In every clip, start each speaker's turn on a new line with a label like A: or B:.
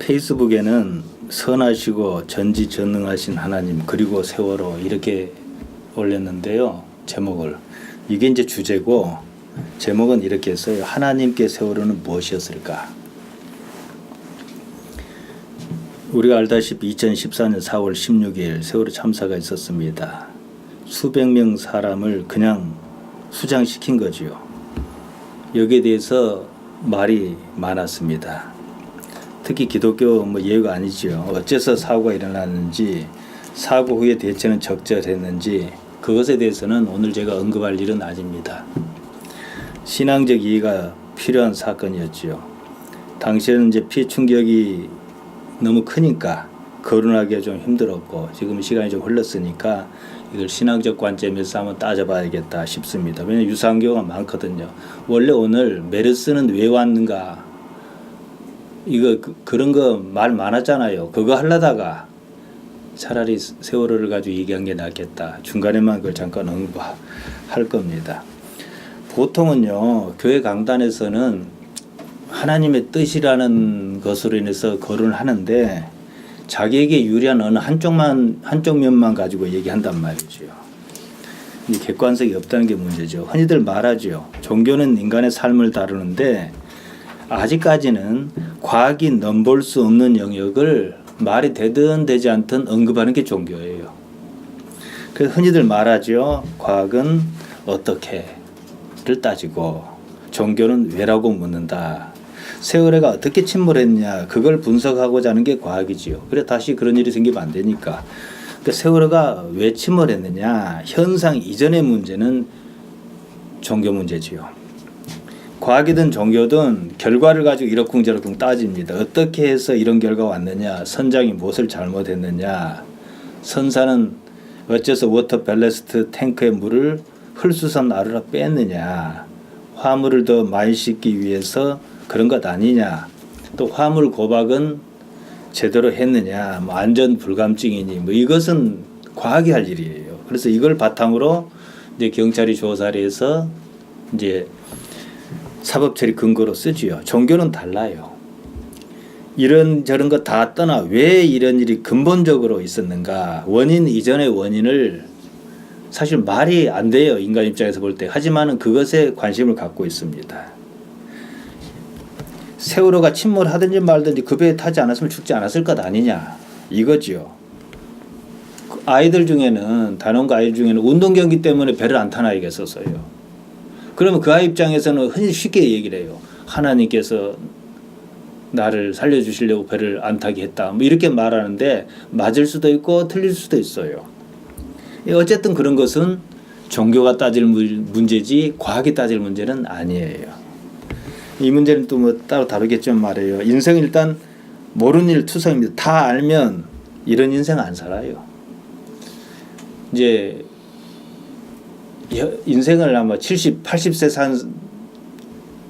A: 페이스북에는 선하시고 전지전능하신 하나님 그리고 세월호 이렇게 올렸는데요. 제목을. 이게 이제 주제고 제목은 이렇게 했어요. 하나님께 세월호는 무엇이었을까? 우리가 알다시피 2014년 4월 16일 세월호 참사가 있었습니다. 수백 명 사람을 그냥 수장시킨 거지요. 여기에 대해서 말이 많았습니다. 특히 기독교 예외가 아니지요. 어째서 사고가 일어났는지, 사고 후에 대처는 적절했는지 그것에 대해서는 오늘 제가 언급할 일은 아닙니다. 신앙적 이해가 필요한 사건이었지요. 당시에는 이제 피해 충격이 너무 크니까 거론하기가 좀 힘들었고 지금 시간이 좀 흘렀으니까 이걸 신앙적 관점에서 한번 따져봐야겠다 싶습니다. 왜냐하면 유사한 경우가 많거든요. 원래 오늘 메르스는 왜 왔는가 이거 그런 거 말 많았잖아요. 그거 하려다가 차라리 세월호를 가지고 얘기한 게 낫겠다. 중간에만 그걸 잠깐 언급할 겁니다. 보통은요 교회 강단에서는 하나님의 뜻이라는 것으로 인해서 거론을 하는데 자기에게 유리한 어느 한쪽 면만 가지고 얘기한단 말이죠. 이 객관성이 없다는 게 문제죠. 흔히들 말하죠. 종교는 인간의 삶을 다루는데 아직까지는 과학이 넘볼 수 없는 영역을 말이 되든 되지 않든 언급하는 게 종교예요. 그래서 흔히들 말하죠. 과학은 어떻게를 따지고 종교는 왜라고 묻는다. 세월호가 어떻게 침몰했냐 그걸 분석하고자 하는 게 과학이지요. 그래 다시 그런 일이 생기면 안 되니까. 그러니까 세월호가 왜 침몰했느냐 현상 이전의 문제는 종교 문제지요. 과학이든 종교든 결과를 가지고 이러쿵저러쿵 따집니다. 어떻게 해서 이런 결과가 왔느냐, 선장이 무엇을 잘못했느냐, 선사는 어째서 워터 밸러스트 탱크의 물을 헐수선 나루라 뺐느냐, 화물을 더 많이 싣기 위해서 그런 것 아니냐, 또 화물 고박은 제대로 했느냐, 안전 불감증이니 이것은 과학이 할 일이에요. 그래서 이걸 바탕으로 이제 경찰이 조사를 해서 이제 사법처리 근거로 쓰지요. 종교는 달라요. 이런저런 거 다 떠나 왜 이런 일이 근본적으로 있었는가, 원인 이전의 원인을 사실 말이 안 돼요. 인간 입장에서 볼 때. 하지만 그것에 관심을 갖고 있습니다. 세월호가 침몰하든지 말든지 그 배에 타지 않았으면 죽지 않았을 것 아니냐 이거지요. 아이들 중에는 단원가 아이들 중에는 운동 경기 때문에 배를 안 타나 이겠었어요. 그러면 그 아이 입장에서는 흔히 쉽게 얘기를 해요. 하나님께서 나를 살려주시려고 배를 안 타게 했다. 이렇게 말하는데 맞을 수도 있고 틀릴 수도 있어요. 어쨌든 그런 것은 종교가 따질 문제지 과학이 따질 문제는 아니에요. 이 문제는 또 따로 다루겠지만 말이에요. 인생은 일단 모르는 일 투성입니다. 다 알면 이런 인생 안 살아요. 이제 인생을 아마 70, 80세 산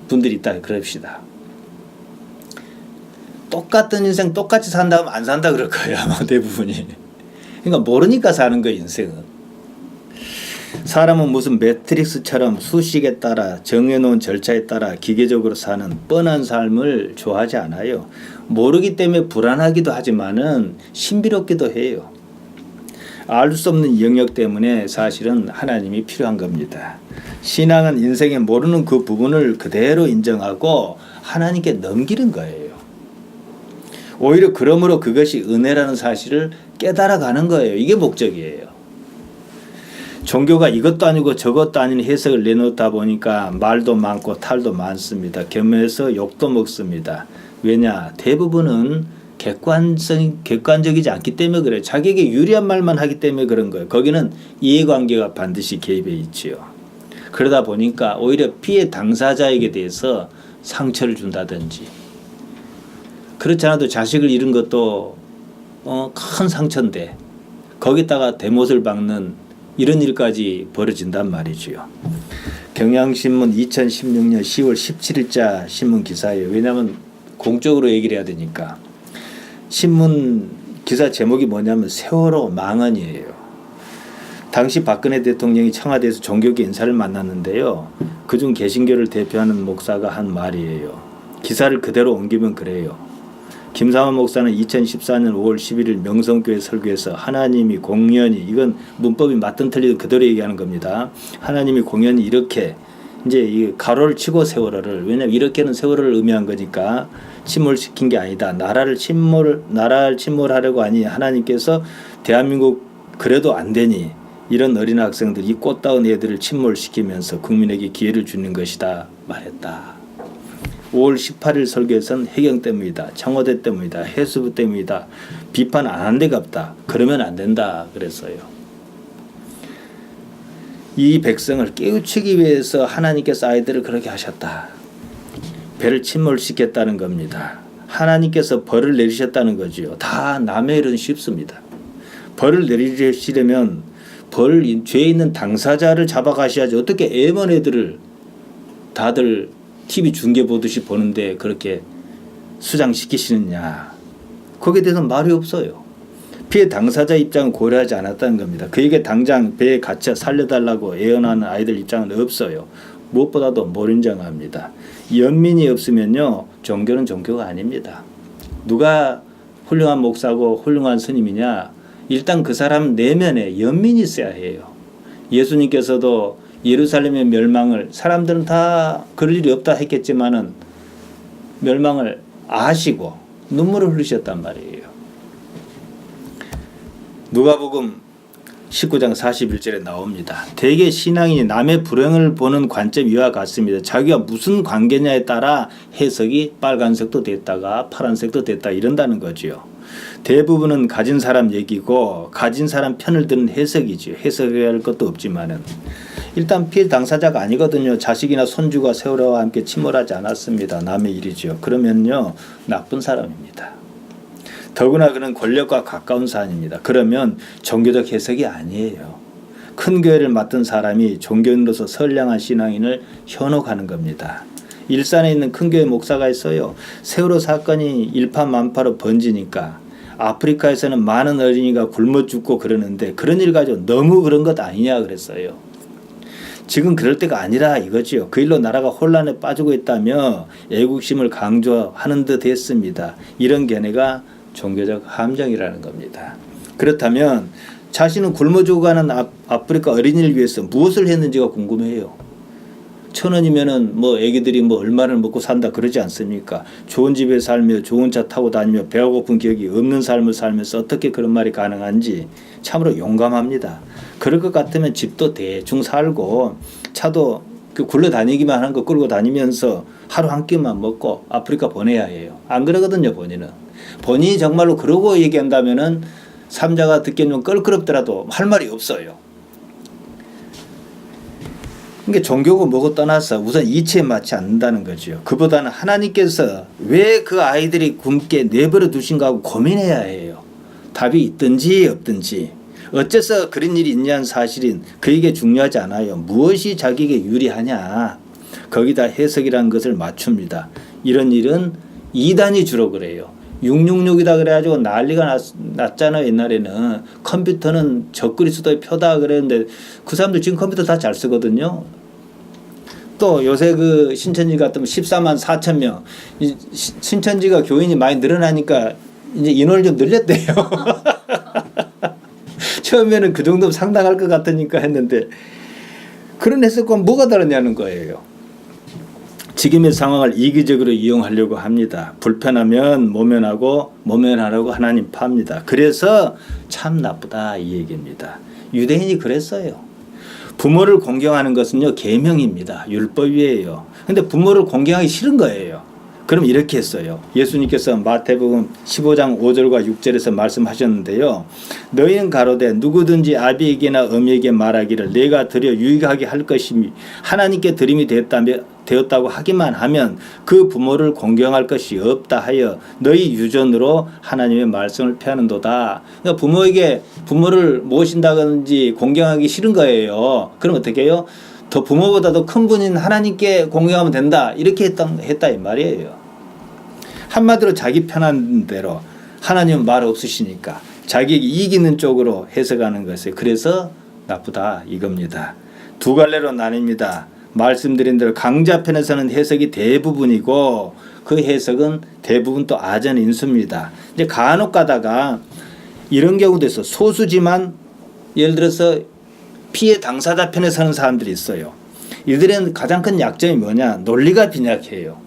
A: 분들이 있다 그럽시다. 똑같은 인생 똑같이 산다면 안 산다 그럴 거예요. 아마 대부분이. 그러니까 모르니까 사는 거예요. 인생은. 사람은 무슨 매트릭스처럼 수식에 따라 정해놓은 절차에 따라 기계적으로 사는 뻔한 삶을 좋아하지 않아요. 모르기 때문에 불안하기도 하지만은 신비롭기도 해요. 알 수 없는 영역 때문에 사실은 하나님이 필요한 겁니다. 신앙은 인생에 모르는 그 부분을 그대로 인정하고 하나님께 넘기는 거예요. 오히려 그러므로 그것이 은혜라는 사실을 깨달아가는 거예요. 이게 목적이에요. 종교가 이것도 아니고 저것도 아닌 해석을 내놓다 보니까 말도 많고 탈도 많습니다. 겸해서 욕도 먹습니다. 왜냐? 대부분은 객관적이지 않기 때문에 그래요. 자기에게 유리한 말만 하기 때문에 그런 거예요. 거기는 이해관계가 반드시 개입해 있지요. 그러다 보니까 오히려 피해 당사자에게 대해서 상처를 준다든지 그렇지 않아도 자식을 잃은 것도 큰 상처인데 거기다가 대못을 박는 이런 일까지 벌어진단 말이지요. 경향신문 2016년 10월 17일자 신문 기사예요. 왜냐하면 공적으로 얘기를 해야 되니까. 신문 기사 제목이 뭐냐면 세월호 망언이에요. 당시 박근혜 대통령이 청와대에서 종교계 인사를 만났는데요. 그중 개신교를 대표하는 목사가 한 말이에요. 기사를 그대로 옮기면 그래요. 김삼환 목사는 2014년 5월 11일 명성교회 설교에서 하나님이 공연히, 이건 문법이 맞든 틀리든 그대로 얘기하는 겁니다. 하나님이 공연히 이렇게 이제 이 가로를 치고 세월호를, 왜냐하면 이렇게는 세월호를 의미한 거니까 침몰시킨 게 아니다. 나라를 침몰하려고 하니 하나님께서 대한민국 그래도 안 되니 이런 어린 학생들, 이 꽃다운 애들을 침몰시키면서 국민에게 기회를 주는 것이다 말했다. 5월 18일 설교에서는 해경 때문이다, 청와대 때문이다, 해수부 때문이다, 비판 안 한 데가 없다, 그러면 안 된다 그랬어요. 이 백성을 깨우치기 위해서 하나님께서 아이들을 그렇게 하셨다. 배를 침몰시켰다는 겁니다. 하나님께서 벌을 내리셨다는 거지요. 다 남의 일은 쉽습니다. 벌을 내리시려면 죄에 있는 당사자를 잡아가셔야지. 어떻게 애먼 애들을 다들 TV 중계 보듯이 보는데 그렇게 수장시키시느냐. 거기에 대해서는 말이 없어요. 피해 당사자 입장은 고려하지 않았다는 겁니다. 그에게 당장 배에 갇혀 살려달라고 애원하는 아이들 입장은 없어요. 무엇보다도 몰인정합니다. 연민이 없으면요, 종교는 종교가 아닙니다. 누가 훌륭한 목사고 훌륭한 스님이냐, 일단 그 사람 내면에 연민이 있어야 해요. 예수님께서도 예루살렘의 멸망을, 사람들은 다 그럴 일이 없다 했겠지만은 멸망을 아시고 눈물을 흘리셨단 말이에요. 누가복음 19장 41절에 나옵니다. 대개 신앙인이 남의 불행을 보는 관점이 이와 같습니다. 자기가 무슨 관계냐에 따라 해석이 빨간색도 됐다가 파란색도 됐다 이런다는 거지요. 대부분은 가진 사람 얘기고 가진 사람 편을 드는 해석이지요. 해석해야 할 것도 없지만은 일단 피해 당사자가 아니거든요. 자식이나 손주가 세월호와 함께 침몰하지 않았습니다. 남의 일이죠. 그러면요, 나쁜 사람입니다. 더구나 그는 권력과 가까운 사안입니다. 그러면 종교적 해석이 아니에요. 큰 교회를 맡은 사람이 종교인으로서 선량한 신앙인을 현혹하는 겁니다. 일산에 있는 큰 교회 목사가 있어요. 세월호 사건이 일파만파로 번지니까 아프리카에서는 많은 어린이가 굶어 죽고 그러는데 그런 일 가지고 너무 그런 것 아니냐 그랬어요. 지금 그럴 때가 아니라 이거지요. 그 일로 나라가 혼란에 빠지고 있다며 애국심을 강조하는 듯 했습니다. 이런 견해가 종교적 함정이라는 겁니다. 그렇다면 자신은 굶어 죽어가는 아프리카 어린이를 위해서 무엇을 했는지가 궁금해요. 1,000원이면은 뭐 애기들이 뭐 얼마를 먹고 산다 그러지 않습니까? 좋은 집에 살며 좋은 차 타고 다니며 배가 고픈 기억이 없는 삶을 살면서 어떻게 그런 말이 가능한지 참으로 용감합니다. 그럴 것 같으면 집도 대충 살고 차도 굴러다니기만 하는 거 끌고 다니면서 하루 한 끼만 먹고 아프리카 보내야 해요. 안 그러거든요, 본인은. 본인이 정말로 그러고 얘기한다면은 삼자가 듣기엔 좀 껄끄럽더라도 할 말이 없어요. 그러니까 종교고 뭐고 떠나서 우선 이치에 맞지 않는다는 거죠. 그보다는 하나님께서 왜 그 아이들이 굶게 내버려 두신가 하고 고민해야 해요. 답이 있든지 없든지. 어째서 그런 일이 있냐는 사실은 그에게 중요하지 않아요. 무엇이 자기에게 유리하냐. 거기다 해석이라는 것을 맞춥니다. 이런 일은 이단이 주로 그래요. 666이다 그래가지고 난리가 났잖아요. 옛날에는 컴퓨터는 적그리스도의 표다 그랬는데 그 사람들 지금 컴퓨터 다 잘 쓰거든요. 또 요새 그 신천지 같으면 14만 4천 명 신천지가 교인이 많이 늘어나니까 이제 인원을 좀 늘렸대요. 처음에는 그 정도면 상당할 것 같으니까 했는데 그런 해석과 뭐가 다르냐는 거예요. 지금의 상황을 이기적으로 이용하려고 합니다. 불편하면 모면하라고 하나님 팝니다. 그래서 참 나쁘다 이 얘기입니다. 유대인이 그랬어요. 부모를 공경하는 것은요 계명입니다. 율법이에요. 근데 부모를 공경하기 싫은 거예요. 그럼 이렇게 했어요. 예수님께서 마태복음 15장 5절과 6절에서 말씀하셨는데요. 너희는 가로되 누구든지 아비에게나 어미에게 말하기를 내가 드려 유익하게 할 것이니 하나님께 드림이 되었다고 하기만 하면 그 부모를 공경할 것이 없다 하여 너희 유전으로 하나님의 말씀을 폐하는도다. 그러니까 부모를 모신다든지 공경하기 싫은 거예요. 그럼 어떻게 해요? 더 부모보다도 큰 분인 하나님께 공경하면 된다. 이렇게 했다 이 말이에요. 한마디로 자기 편한 대로 하나님은 말 없으시니까 자기에게 이익 있는 쪽으로 해석하는 것이에요. 그래서 나쁘다 이겁니다. 두 갈래로 나뉩니다. 말씀드린 대로 강자편에서는 해석이 대부분이고 그 해석은 대부분 또 아전인수입니다. 이제 간혹 가다가 이런 경우도 있어. 소수지만 예를 들어서 피해 당사자 편에 서는 사람들이 있어요. 이들은 가장 큰 약점이 뭐냐? 논리가 빈약해요.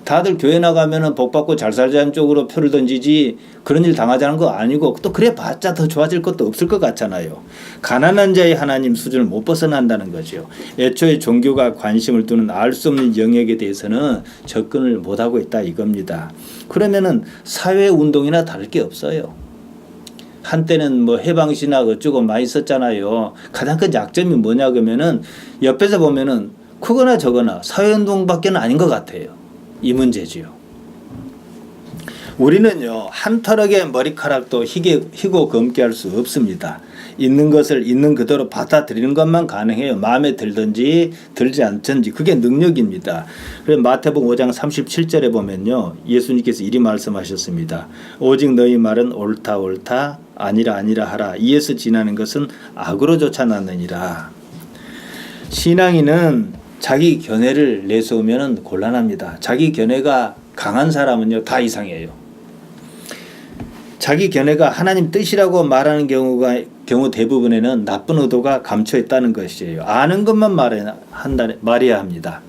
A: 다들 교회 나가면은 복 받고 잘 살자는 쪽으로 표를 던지지 그런 일 당하자는 거 아니고 또 그래 봤자 더 좋아질 것도 없을 것 같잖아요. 가난한 자의 하나님 수준을 못 벗어난다는 거죠. 애초에 종교가 관심을 두는 알 수 없는 영역에 대해서는 접근을 못하고 있다 이겁니다. 그러면은 사회운동이나 다를 게 없어요. 한때는 뭐 해방신학 어쩌고 많이 썼잖아요. 가장 큰 약점이 뭐냐 그러면은 옆에서 보면은 크거나 적거나 사회운동밖에는 아닌 것 같아요. 이 문제지요. 우리는요 한 털럭의 머리카락도 희고 검게 할 수 없습니다. 있는 것을 있는 그대로 받아들이는 것만 가능해요. 마음에 들든지 들지 않든지 그게 능력입니다. 그래서 마태복음 5장 37절에 보면요 예수님께서 이리 말씀하셨습니다. 오직 너희 말은 옳다 옳다 아니라 아니라 하라. 이에서 지나는 것은 악으로 쫓아났느니라. 신앙인은 자기 견해를 내세우면 곤란합니다. 자기 견해가 강한 사람은요 다 이상해요. 자기 견해가 하나님 뜻이라고 말하는 경우 대부분에는 나쁜 의도가 감춰 있다는 것이에요. 아는 것만 말해야 합니다.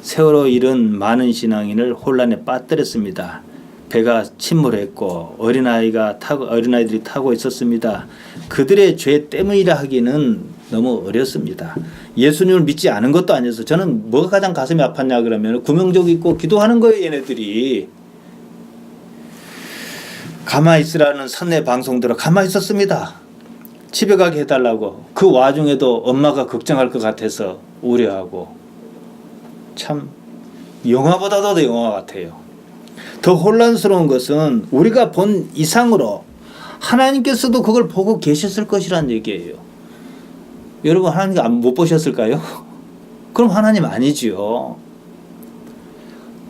A: 세월호 일은 많은 신앙인을 혼란에 빠뜨렸습니다. 배가 침몰했고 어린아이들이 타고 있었습니다. 그들의 죄 때문이라 하기는 너무 어렵습니다. 예수님을 믿지 않은 것도 아니어서 저는 뭐가 가장 가슴이 아팠냐 그러면 구명조 입고 기도하는 거예요. 얘네들이. 가만히 있으라는 선례 방송 들어 가만히 있었습니다. 집에 가게 해달라고. 그 와중에도 엄마가 걱정할 것 같아서 우려하고. 참 영화보다도 더 영화 같아요. 더 혼란스러운 것은 우리가 본 이상으로 하나님께서도 그걸 보고 계셨을 것이란 얘기예요. 여러분 하나님 못 보셨을까요? 그럼 하나님 아니지요.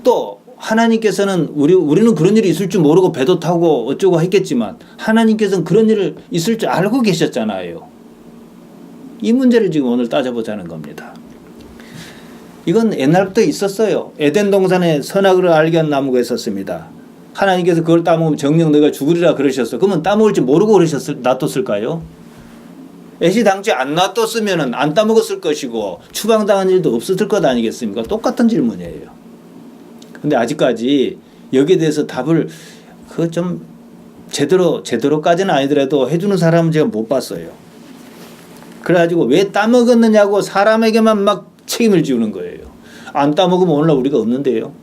A: 또 하나님께서는 우리는 그런 일이 있을 줄 모르고 배도 타고 어쩌고 했겠지만 하나님께서는 그런 일을 있을 줄 알고 계셨잖아요. 이 문제를 지금 오늘 따져보자는 겁니다. 이건 옛날부터 있었어요. 에덴 동산에 선악을 알게 한 나무가 있었습니다. 하나님께서 그걸 따먹으면 정녕 너가 죽으리라 그러셨어. 그러면 따먹을 줄 모르고 놔뒀을까요? 애시당초에 안 놔뒀으면 안 따먹었을 것이고 추방당한 일도 없었을 것 아니겠습니까? 똑같은 질문이에요. 근데 아직까지 여기에 대해서 답을 좀 제대로까지는 아니더라도 해주는 사람은 제가 못 봤어요. 그래가지고 왜 따먹었느냐고 사람에게만 막 책임을 지우는 거예요. 안 따먹으면 오늘날 우리가 없는데요.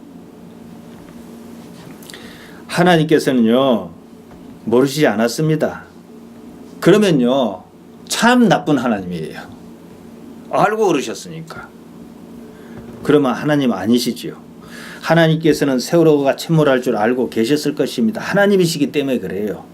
A: 하나님께서는요 모르시지 않았습니다. 그러면요 참 나쁜 하나님이에요. 알고 그러셨으니까. 그러면 하나님 아니시지요. 하나님께서는 세월호가 침몰할 줄 알고 계셨을 것입니다. 하나님이시기 때문에 그래요.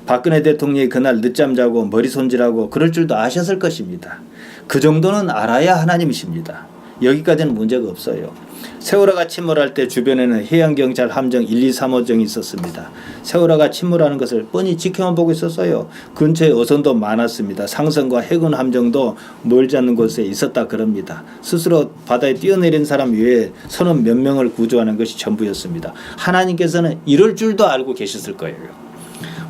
A: 박근혜 대통령이 그날 늦잠 자고 머리 손질하고 그럴 줄도 아셨을 것입니다. 그 정도는 알아야 하나님이십니다. 여기까지는 문제가 없어요. 세월호가 침몰할 때 주변에는 해양경찰 함정 1, 2, 3호정이 있었습니다. 세월호가 침몰하는 것을 뻔히 지켜만 보고 있었어요. 근처에 어선도 많았습니다. 상선과 해군 함정도 멀지 않는 곳에 있었다 그럽니다. 스스로 바다에 뛰어내린 사람 외에 선원 몇 명을 구조하는 것이 전부였습니다. 하나님께서는 이럴 줄도 알고 계셨을 거예요.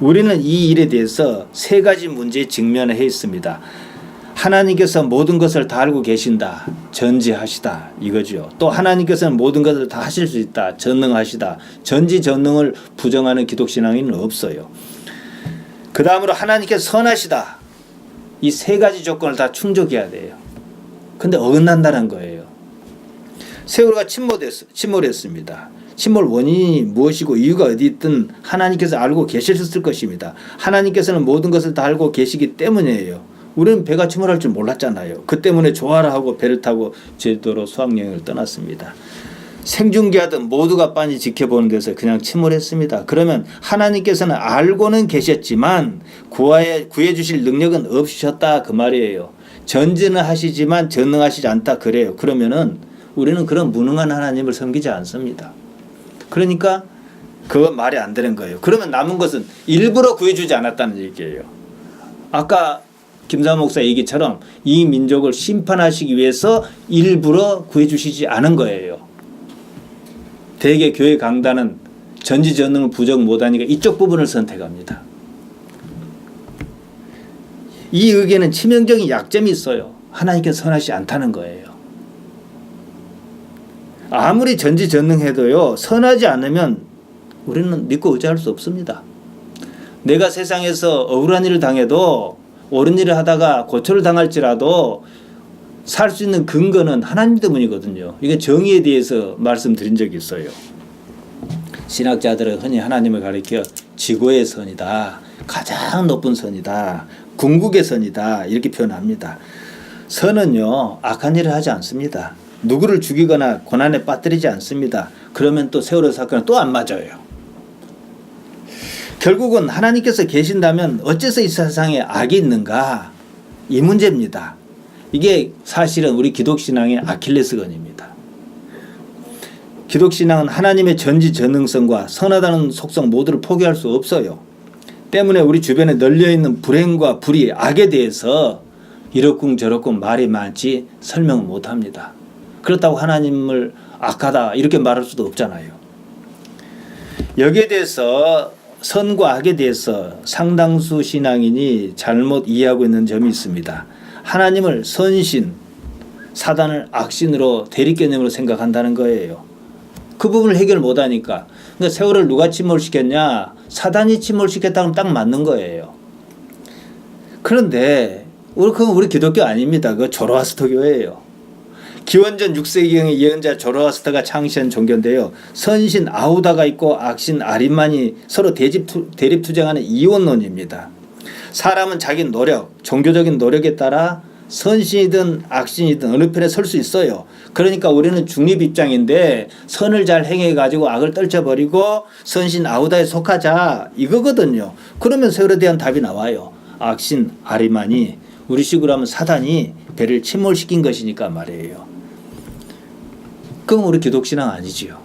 A: 우리는 이 일에 대해서 세 가지 문제에 직면해 있습니다. 하나님께서 모든 것을 다 알고 계신다. 전지하시다. 이거죠. 또 하나님께서는 모든 것을 다 하실 수 있다. 전능하시다. 전지전능을 부정하는 기독신앙인은 없어요. 그 다음으로 하나님께서 선하시다. 이 세 가지 조건을 다 충족해야 돼요. 근데 어긋난다는 거예요. 세월호가 침몰했습니다. 침몰 원인이 무엇이고 이유가 어디 있든 하나님께서 알고 계셨을 것입니다. 하나님께서는 모든 것을 다 알고 계시기 때문이에요. 우리는 배가 침몰할 줄 몰랐잖아요. 그 때문에 조아라 하고 배를 타고 제주도로 수학여행을 떠났습니다. 생중계하던 모두가 빤히 지켜보는 데서 그냥 침몰했습니다. 그러면 하나님께서는 알고는 계셨지만 구해 주실 능력은 없으셨다 그 말이에요. 전지는 하시지만 전능하시지 않다 그래요. 그러면은 우리는 그런 무능한 하나님을 섬기지 않습니다. 그러니까 그건 말이 안 되는 거예요. 그러면 남은 것은 일부러 구해주지 않았다는 얘기예요. 아까 김삼 목사 얘기처럼 이 민족을 심판하시기 위해서 일부러 구해주시지 않은 거예요. 대개 교회 강단은 전지전능을 부정 못하니까 이쪽 부분을 선택합니다. 이 의견은 치명적인 약점이 있어요. 하나님께 선하지 않다는 거예요. 아무리 전지전능해도요, 선하지 않으면 우리는 믿고 의지할 수 없습니다. 내가 세상에서 억울한 일을 당해도 옳은 일을 하다가 고초를 당할지라도 살 수 있는 근거는 하나님 때문이거든요. 이게 정의에 대해서 말씀드린 적이 있어요. 신학자들은 흔히 하나님을 가리켜 지고의 선이다, 가장 높은 선이다, 궁극의 선이다 이렇게 표현합니다. 선은요, 악한 일을 하지 않습니다. 누구를 죽이거나 고난에 빠뜨리지 않습니다. 그러면 또 세월호 사건은 또 안 맞아요. 결국은 하나님께서 계신다면 어째서 이 세상에 악이 있는가? 이 문제입니다. 이게 사실은 우리 기독신앙의 아킬레스건입니다. 기독신앙은 하나님의 전지전능성과 선하다는 속성 모두를 포기할 수 없어요. 때문에 우리 주변에 널려있는 불행과 불의, 악에 대해서 이렇군 저렇군 말이 많지 설명을 못합니다. 그렇다고 하나님을 악하다 이렇게 말할 수도 없잖아요. 여기에 대해서 선과 악에 대해서 상당수 신앙인이 잘못 이해하고 있는 점이 있습니다. 하나님을 선신, 사단을 악신으로 대립개념으로 생각한다는 거예요. 그 부분을 해결 못하니까. 그러니까 세월을 누가 침몰시켰냐? 사단이 침몰시켰다면 딱 맞는 거예요. 그런데 그건 우리 기독교 아닙니다. 그거 조로아스터교예요. 기원전 6세기경의 예언자 조로아스터가 창시한 종교인데요. 선신 아우다가 있고 악신 아리만이 서로 대립 투쟁하는 이원론입니다. 사람은 자기 노력, 종교적인 노력에 따라 선신이든 악신이든 어느 편에 설 수 있어요. 그러니까 우리는 중립 입장인데 선을 잘 행해가지고 악을 떨쳐버리고 선신 아우다에 속하자 이거거든요. 그러면 세월에 대한 답이 나와요. 악신 아리만이 우리 식으로 하면 사단이 배를 침몰시킨 것이니까 말이에요. 그럼 우리 기독신앙 아니지요.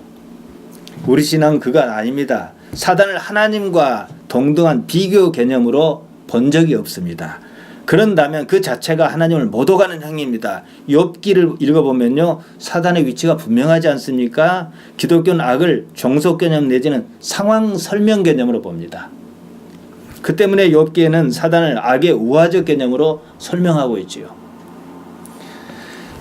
A: 우리 신앙은 그거 아닙니다. 사단을 하나님과 동등한 비교 개념으로 본 적이 없습니다. 그런다면 그 자체가 하나님을 못 오가는 행위입니다. 욥기를 읽어보면요, 사단의 위치가 분명하지 않습니까? 기독교는 악을 종속 개념 내지는 상황 설명 개념으로 봅니다. 그 때문에 욥기에는 사단을 악의 우화적 개념으로 설명하고 있지요.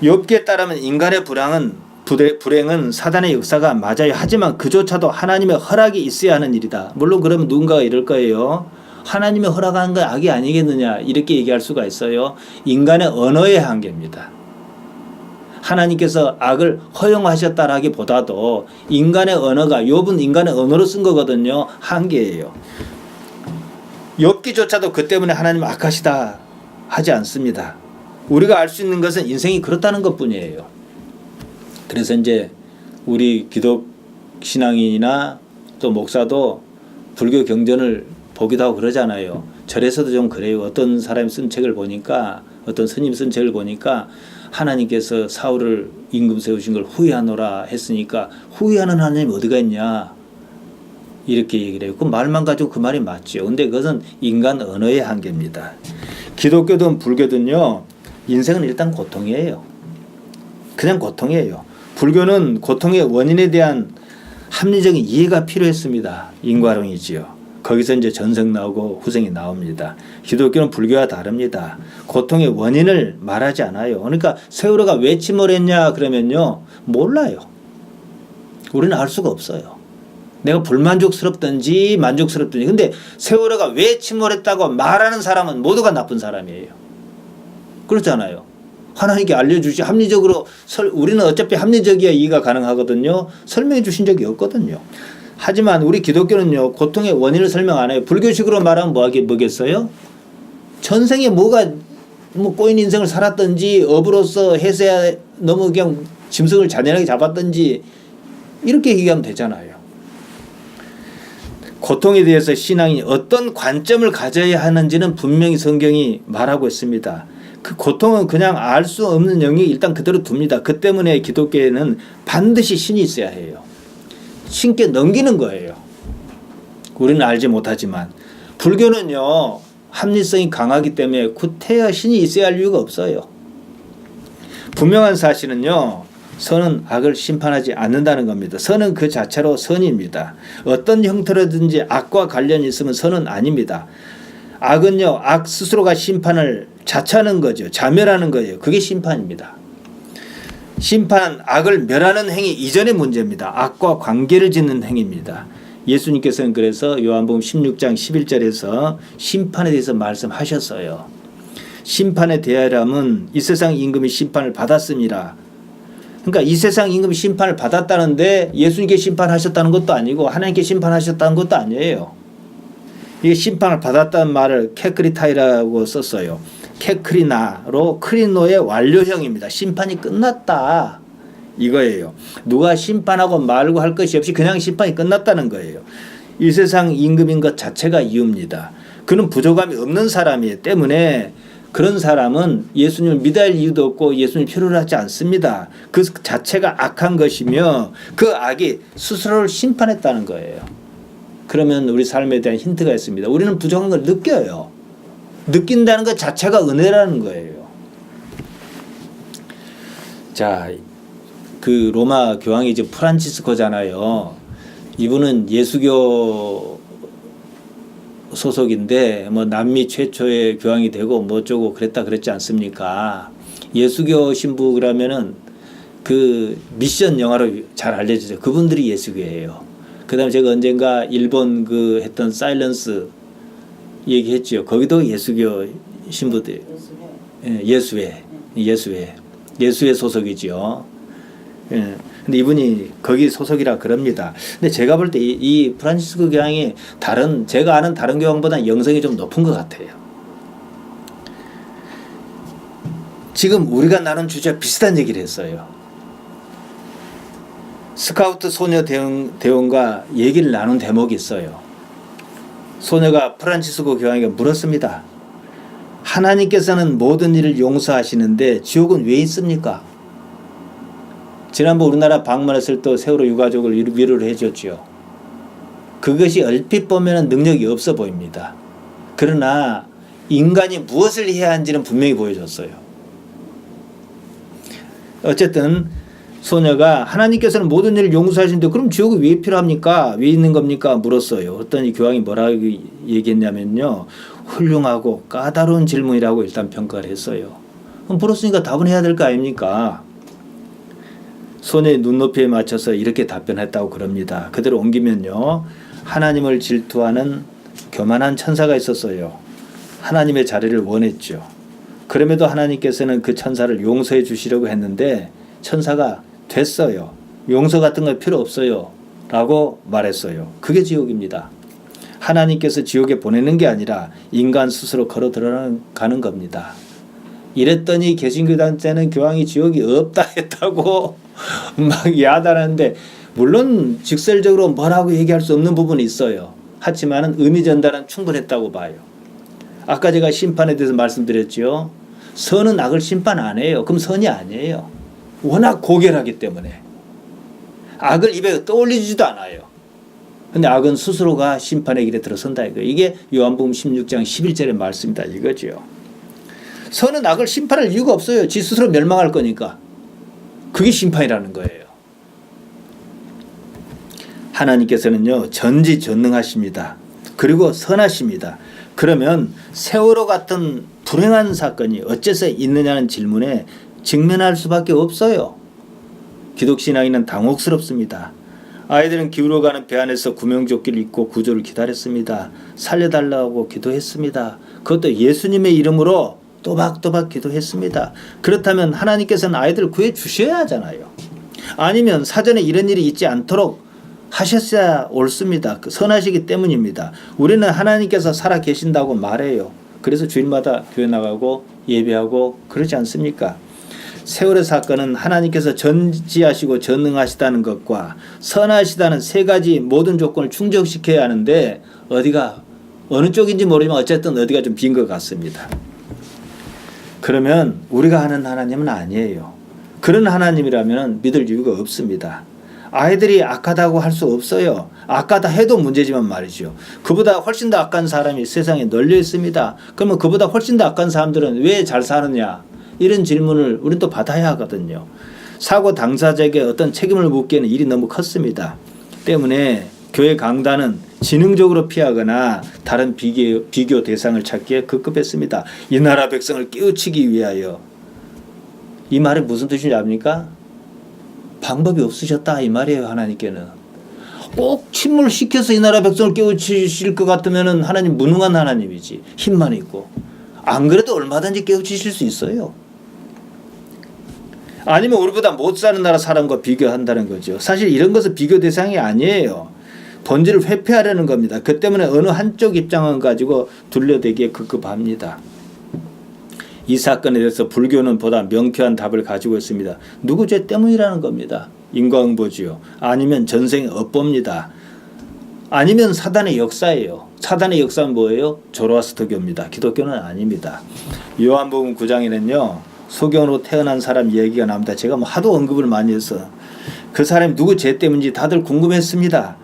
A: 욥기에 따르면 인간의 불행은 사단의 역사가 맞아요. 하지만 그조차도 하나님의 허락이 있어야 하는 일이다. 물론 그러면 누군가가 이럴 거예요. 하나님의 허락한 건 악이 아니겠느냐 이렇게 얘기할 수가 있어요. 인간의 언어의 한계입니다. 하나님께서 악을 허용하셨다라기보다도 인간의 언어가, 욥은 인간의 언어로 쓴 거거든요. 한계예요. 욥기조차도 그 때문에 하나님 악하시다 하지 않습니다. 우리가 알 수 있는 것은 인생이 그렇다는 것뿐이에요. 그래서 이제 우리 기독 신앙인이나 또 목사도 불교 경전을 보기도 하고 그러잖아요. 절에서도 좀 그래요. 어떤 사람이 쓴 책을 보니까, 어떤 스님 쓴 책을 보니까 하나님께서 사울을 임금 세우신 걸 후회하노라 했으니까 후회하는 하나님이 어디가 있냐 이렇게 얘기를 해요. 그 말만 가지고 그 말이 맞죠. 근데 그것은 인간 언어의 한계입니다. 기독교든 불교든요, 인생은 일단 고통이에요. 그냥 고통이에요. 불교는 고통의 원인에 대한 합리적인 이해가 필요했습니다. 인과론이지요. 거기서 이제 전생 나오고 후생이 나옵니다. 기독교는 불교와 다릅니다. 고통의 원인을 말하지 않아요. 그러니까 세월호가 왜 침몰했냐 그러면요, 몰라요. 우리는 알 수가 없어요. 내가 불만족스럽든지 만족스럽든지. 근데 세월호가 왜 침몰했다고 말하는 사람은 모두가 나쁜 사람이에요. 그렇잖아요. 하나님께 알려주시 합리적으로 우리는 어차피 합리적이야 이해가 가능하거든요. 설명해 주신 적이 없거든요. 하지만 우리 기독교는요, 고통의 원인을 설명 안 해요. 불교식으로 말하면 뭐겠어요? 전생에 뭐가 꼬인 인생을 살았든지 업으로서 해서야 너무 그냥 짐승을 잔인하게 잡았든지 이렇게 얘기하면 되잖아요. 고통에 대해서 신앙이 어떤 관점을 가져야 하는지는 분명히 성경이 말하고 있습니다. 그 고통은 그냥 알 수 없는 영역이 일단 그대로 둡니다. 그 때문에 기독교에는 반드시 신이 있어야 해요. 신께 넘기는 거예요. 우리는 알지 못하지만. 불교는요, 합리성이 강하기 때문에 구태여 신이 있어야 할 이유가 없어요. 분명한 사실은요, 선은 악을 심판하지 않는다는 겁니다. 선은 그 자체로 선입니다. 어떤 형태로든지 악과 관련이 있으면 선은 아닙니다. 악은요, 악 스스로가 심판을 자처하는 거죠. 자멸하는 거예요. 그게 심판입니다. 심판은 악을 멸하는 행위 이전의 문제입니다. 악과 관계를 짓는 행위입니다. 예수님께서는 그래서 요한복음 16장 11절에서 심판에 대해서 말씀하셨어요. 심판에 대하여라면 이 세상 임금이 심판을 받았습니다. 그러니까 이 세상 임금이 심판을 받았다는데 예수님께 심판하셨다는 것도 아니고 하나님께 심판하셨다는 것도 아니에요. 이게 심판을 받았다는 말을 케크리타이라고 썼어요. 케크리나로 크리노의 완료형입니다. 심판이 끝났다 이거예요. 누가 심판하고 말고 할 것이 없이 그냥 심판이 끝났다는 거예요. 이 세상 임금인 것 자체가 이유입니다. 그는 부족함이 없는 사람이기 때문에 그런 사람은 예수님을 믿어야 할 이유도 없고 예수님을 필요로 하지 않습니다. 그 자체가 악한 것이며 그 악이 스스로를 심판했다는 거예요. 그러면 우리 삶에 대한 힌트가 있습니다. 우리는 부족한 걸 느껴요. 느낀다는 것 자체가 은혜라는 거예요. 자, 그 로마 교황이 이제 프란치스코잖아요. 이분은 예수교 소속인데 뭐 남미 최초의 교황이 되고 뭐 어쩌고 그랬지 않습니까? 예수교 신부 그러면은 그 미션 영화로 잘 알려지죠. 그분들이 예수교예요. 그다음에 제가 언젠가 일본 그 했던 사일런스 얘기했죠. 거기도 예수교 신부들. 예수회 소속이죠. 예. 근데 이분이 거기 소속이라 그럽니다. 근데 제가 볼 때 이 프란치스코 교황이 제가 아는 다른 교황보다 영성이 좀 높은 것 같아요. 지금 우리가 나눈 주제와 비슷한 얘기를 했어요. 스카우트 소녀 대원과 얘기를 나눈 대목이 있어요. 소녀가 프란치스코 교황에게 물었습니다. 하나님께서는 모든 일을 용서하시는데 지옥은 왜 있습니까? 지난번 우리나라 방문했을 때 세월호 유가족을 위로를 해줬죠. 그것이 얼핏 보면 능력이 없어 보입니다. 그러나 인간이 무엇을 해야 하는지는 분명히 보여줬어요. 어쨌든 소녀가 하나님께서는 모든 일을 용서하시는데 그럼 지옥이 왜 필요합니까? 왜 있는 겁니까? 물었어요. 그랬더니 교황이 뭐라고 얘기했냐면요. 훌륭하고 까다로운 질문이라고 일단 평가를 했어요. 그럼 물었으니까 답은 해야 될 거 아닙니까? 소녀의 눈높이에 맞춰서 이렇게 답변했다고 그럽니다. 그대로 옮기면요. 하나님을 질투하는 교만한 천사가 있었어요. 하나님의 자리를 원했죠. 그럼에도 하나님께서는 그 천사를 용서해 주시려고 했는데 천사가 됐어요. 용서 같은 거 필요 없어요. 라고 말했어요. 그게 지옥입니다. 하나님께서 지옥에 보내는 게 아니라 인간 스스로 걸어 들어가는 겁니다. 이랬더니 개신교단 때는 교황이 지옥이 없다 했다고 막 야단하는데 물론 직설적으로 뭐라고 얘기할 수 없는 부분이 있어요. 하지만 의미 전달은 충분했다고 봐요. 아까 제가 심판에 대해서 말씀드렸죠. 선은 악을 심판 안 해요. 그럼 선이 아니에요. 워낙 고결하기 때문에 악을 입에 떠올리지도 않아요. 근데 악은 스스로가 심판의 길에 들어선다 이거. 이게 요한복음 16장 11절의 말씀이다 이거죠. 선은 악을 심판할 이유가 없어요. 지 스스로 멸망할 거니까. 그게 심판이라는 거예요. 하나님께서는요 전지전능하십니다. 그리고 선하십니다. 그러면 세월호 같은 불행한 사건이 어째서 있느냐는 질문에 직면할 수밖에 없어요. 기독신앙인은 당혹스럽습니다. 아이들은 기울어가는 배 안에서 구명조끼를 입고 구조를 기다렸습니다. 살려달라고 기도했습니다. 그것도 예수님의 이름으로 또박또박 기도했습니다. 그렇다면 하나님께서는 아이들을 구해 주셔야 하잖아요. 아니면 사전에 이런 일이 있지 않도록 하셨어야 옳습니다. 선하시기 때문입니다. 우리는 하나님께서 살아 계신다고 말해요. 그래서 주일마다 교회 나가고 예배하고 그러지 않습니까? 세월호 사건은 하나님께서 전지하시고 전능하시다는 것과 선하시다는 세 가지 모든 조건을 충족시켜야 하는데 어느 쪽인지 모르지만 어쨌든 어디가 좀 빈 것 같습니다. 그러면 우리가 아는 하나님은 아니에요. 그런 하나님이라면 믿을 이유가 없습니다. 아이들이 악하다고 할 수 없어요. 악하다 해도 문제지만 말이죠. 그보다 훨씬 더 악한 사람이 세상에 널려 있습니다. 그러면 그보다 훨씬 더 악한 사람들은 왜 잘 사느냐? 이런 질문을 우리는 또 받아야 하거든요. 사고 당사자에게 어떤 책임을 묻기에는 일이 너무 컸습니다. 때문에 교회 강단은 지능적으로 피하거나 다른 비교 대상을 찾기에 급급했습니다. 이 나라 백성을 깨우치기 위하여. 이 말이 무슨 뜻인지 압니까? 방법이 없으셨다 이 말이에요. 하나님께는 꼭 침몰시켜서 이 나라 백성을 깨우치실 것 같으면 하나님 무능한 하나님이지. 힘만 있고. 안 그래도 얼마든지 깨우치실 수 있어요. 아니면 우리보다 못 사는 나라 사람과 비교한다는 거죠. 사실 이런 것은 비교 대상이 아니에요. 본질을 회피하려는 겁니다. 그 때문에 어느 한쪽 입장을 가지고 둘러대기에 급급합니다. 이 사건에 대해서 불교는 보다 명쾌한 답을 가지고 있습니다. 누구 죄 때문이라는 겁니다. 인과응보지요. 아니면 전생의 업보입니다. 아니면 사단의 역사예요. 사단의 역사는 뭐예요? 조로아스터교입니다. 기독교는 아닙니다. 요한복음 9장에는요. 소경으로 태어난 사람 얘기가 나옵니다. 제가 하도 언급을 많이 해서 그 사람이 누구 죄 때문인지 다들 궁금했습니다.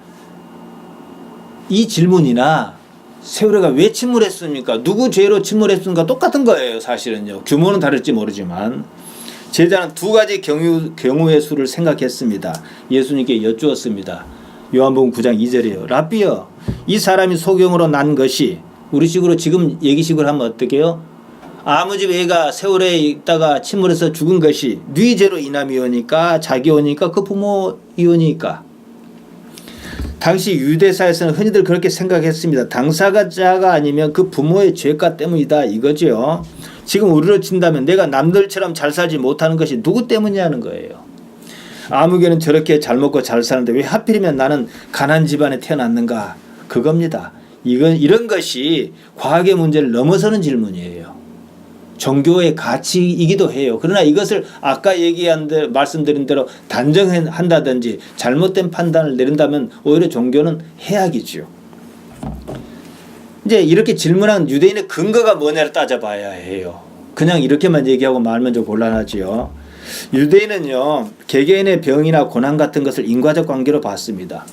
A: 이 질문이나 세월호가 왜 침몰했습니까? 누구 죄로 침몰했습니까? 똑같은 거예요. 사실은요. 규모는 다를지 모르지만 제자는 두 가지 경우의 수를 생각했습니다. 예수님께 여쭈었습니다. 요한복음 9장 2절이에요. 랍비여, 이 사람이 소경으로 난 것이 우리 식으로 지금 얘기식으로 하면 어떻게 해요? 아무 집 애가 세월에 있다가 침몰해서 죽은 것이 네 죄로 인함이오니까 자기오니까 그 부모이오니까. 당시 유대사에서는 흔히들 그렇게 생각했습니다. 당사자가 아니면 그 부모의 죄가 때문이다 이거죠. 지금 우리로 친다면 내가 남들처럼 잘 살지 못하는 것이 누구 때문이냐는 거예요. 아무개는 저렇게 잘 먹고 잘 사는데 왜 하필이면 나는 가난 집안에 태어났는가 그겁니다. 이런 것이 과학의 문제를 넘어서는 질문이에요. 종교의 가치이기도 해요. 그러나 이것을 아까 얘기한 대로 말씀드린 대로 단정한다든지 잘못된 판단을 내린다면 오히려 종교는 해악이죠. 이제 이렇게 질문한 유대인의 근거가 뭐냐를 따져봐야 해요. 그냥 이렇게만 얘기하고 말면 좀 곤란하지요. 유대인은요. 개개인의 병이나 고난 같은 것을 인과적 관계로 봤습니다.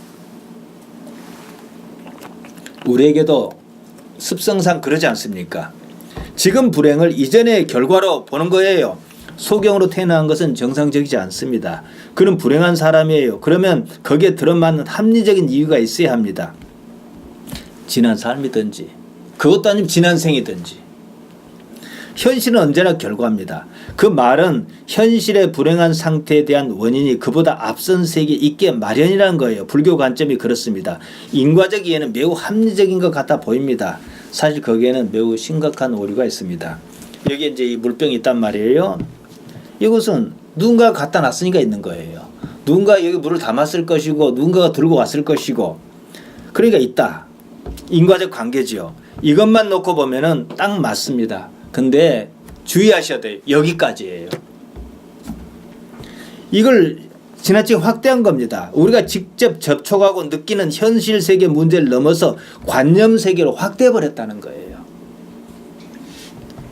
A: 우리에게도 습성상 그러지 않습니까? 지금 불행을 이전의 결과로 보는 거예요. 소경으로 태어난 것은 정상적이지 않습니다. 그는 불행한 사람이에요. 그러면 거기에 들어맞는 합리적인 이유가 있어야 합니다. 지난 삶이든지 그것도 아니면 지난 생이든지. 현실은 언제나 결과입니다. 그 말은 현실의 불행한 상태에 대한 원인이 그보다 앞선 세계에 있게 마련이라는 거예요. 불교 관점이 그렇습니다. 인과적 이해는 매우 합리적인 것 같아 보입니다. 사실 거기에는 매우 심각한 오류가 있습니다. 여기 이제 이 물병이 있단 말이에요. 이것은 누군가가 갖다 놨으니까 있는 거예요. 누군가 여기 물을 담았을 것이고 누군가가 들고 왔을 것이고 그러니까 있다. 인과적 관계지요. 이것만 놓고 보면은 딱 맞습니다. 근데 주의하셔야 돼요. 여기까지예요. 이걸 지나치게 확대한 겁니다. 우리가 직접 접촉하고 느끼는 현실 세계 문제를 넘어서 관념 세계로 확대해버렸다는 거예요.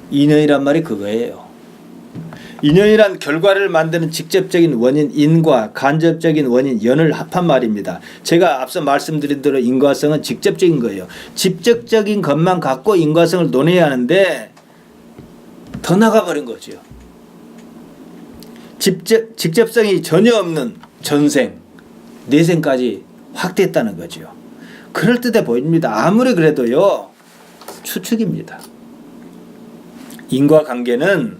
A: 인연이란 말이 그거예요. 인연이란 결과를 만드는 직접적인 원인 인과, 간접적인 원인 연을 합한 말입니다. 제가 앞서 말씀드린 대로 인과성은 직접적인 거예요. 직접적인 것만 갖고 인과성을 논해야 하는데 더 나가버린 거죠. 직접성이 전혀 없는 전생, 내생까지 확대했다는 거죠. 그럴듯해 보입니다. 아무리 그래도요. 추측입니다. 인과관계는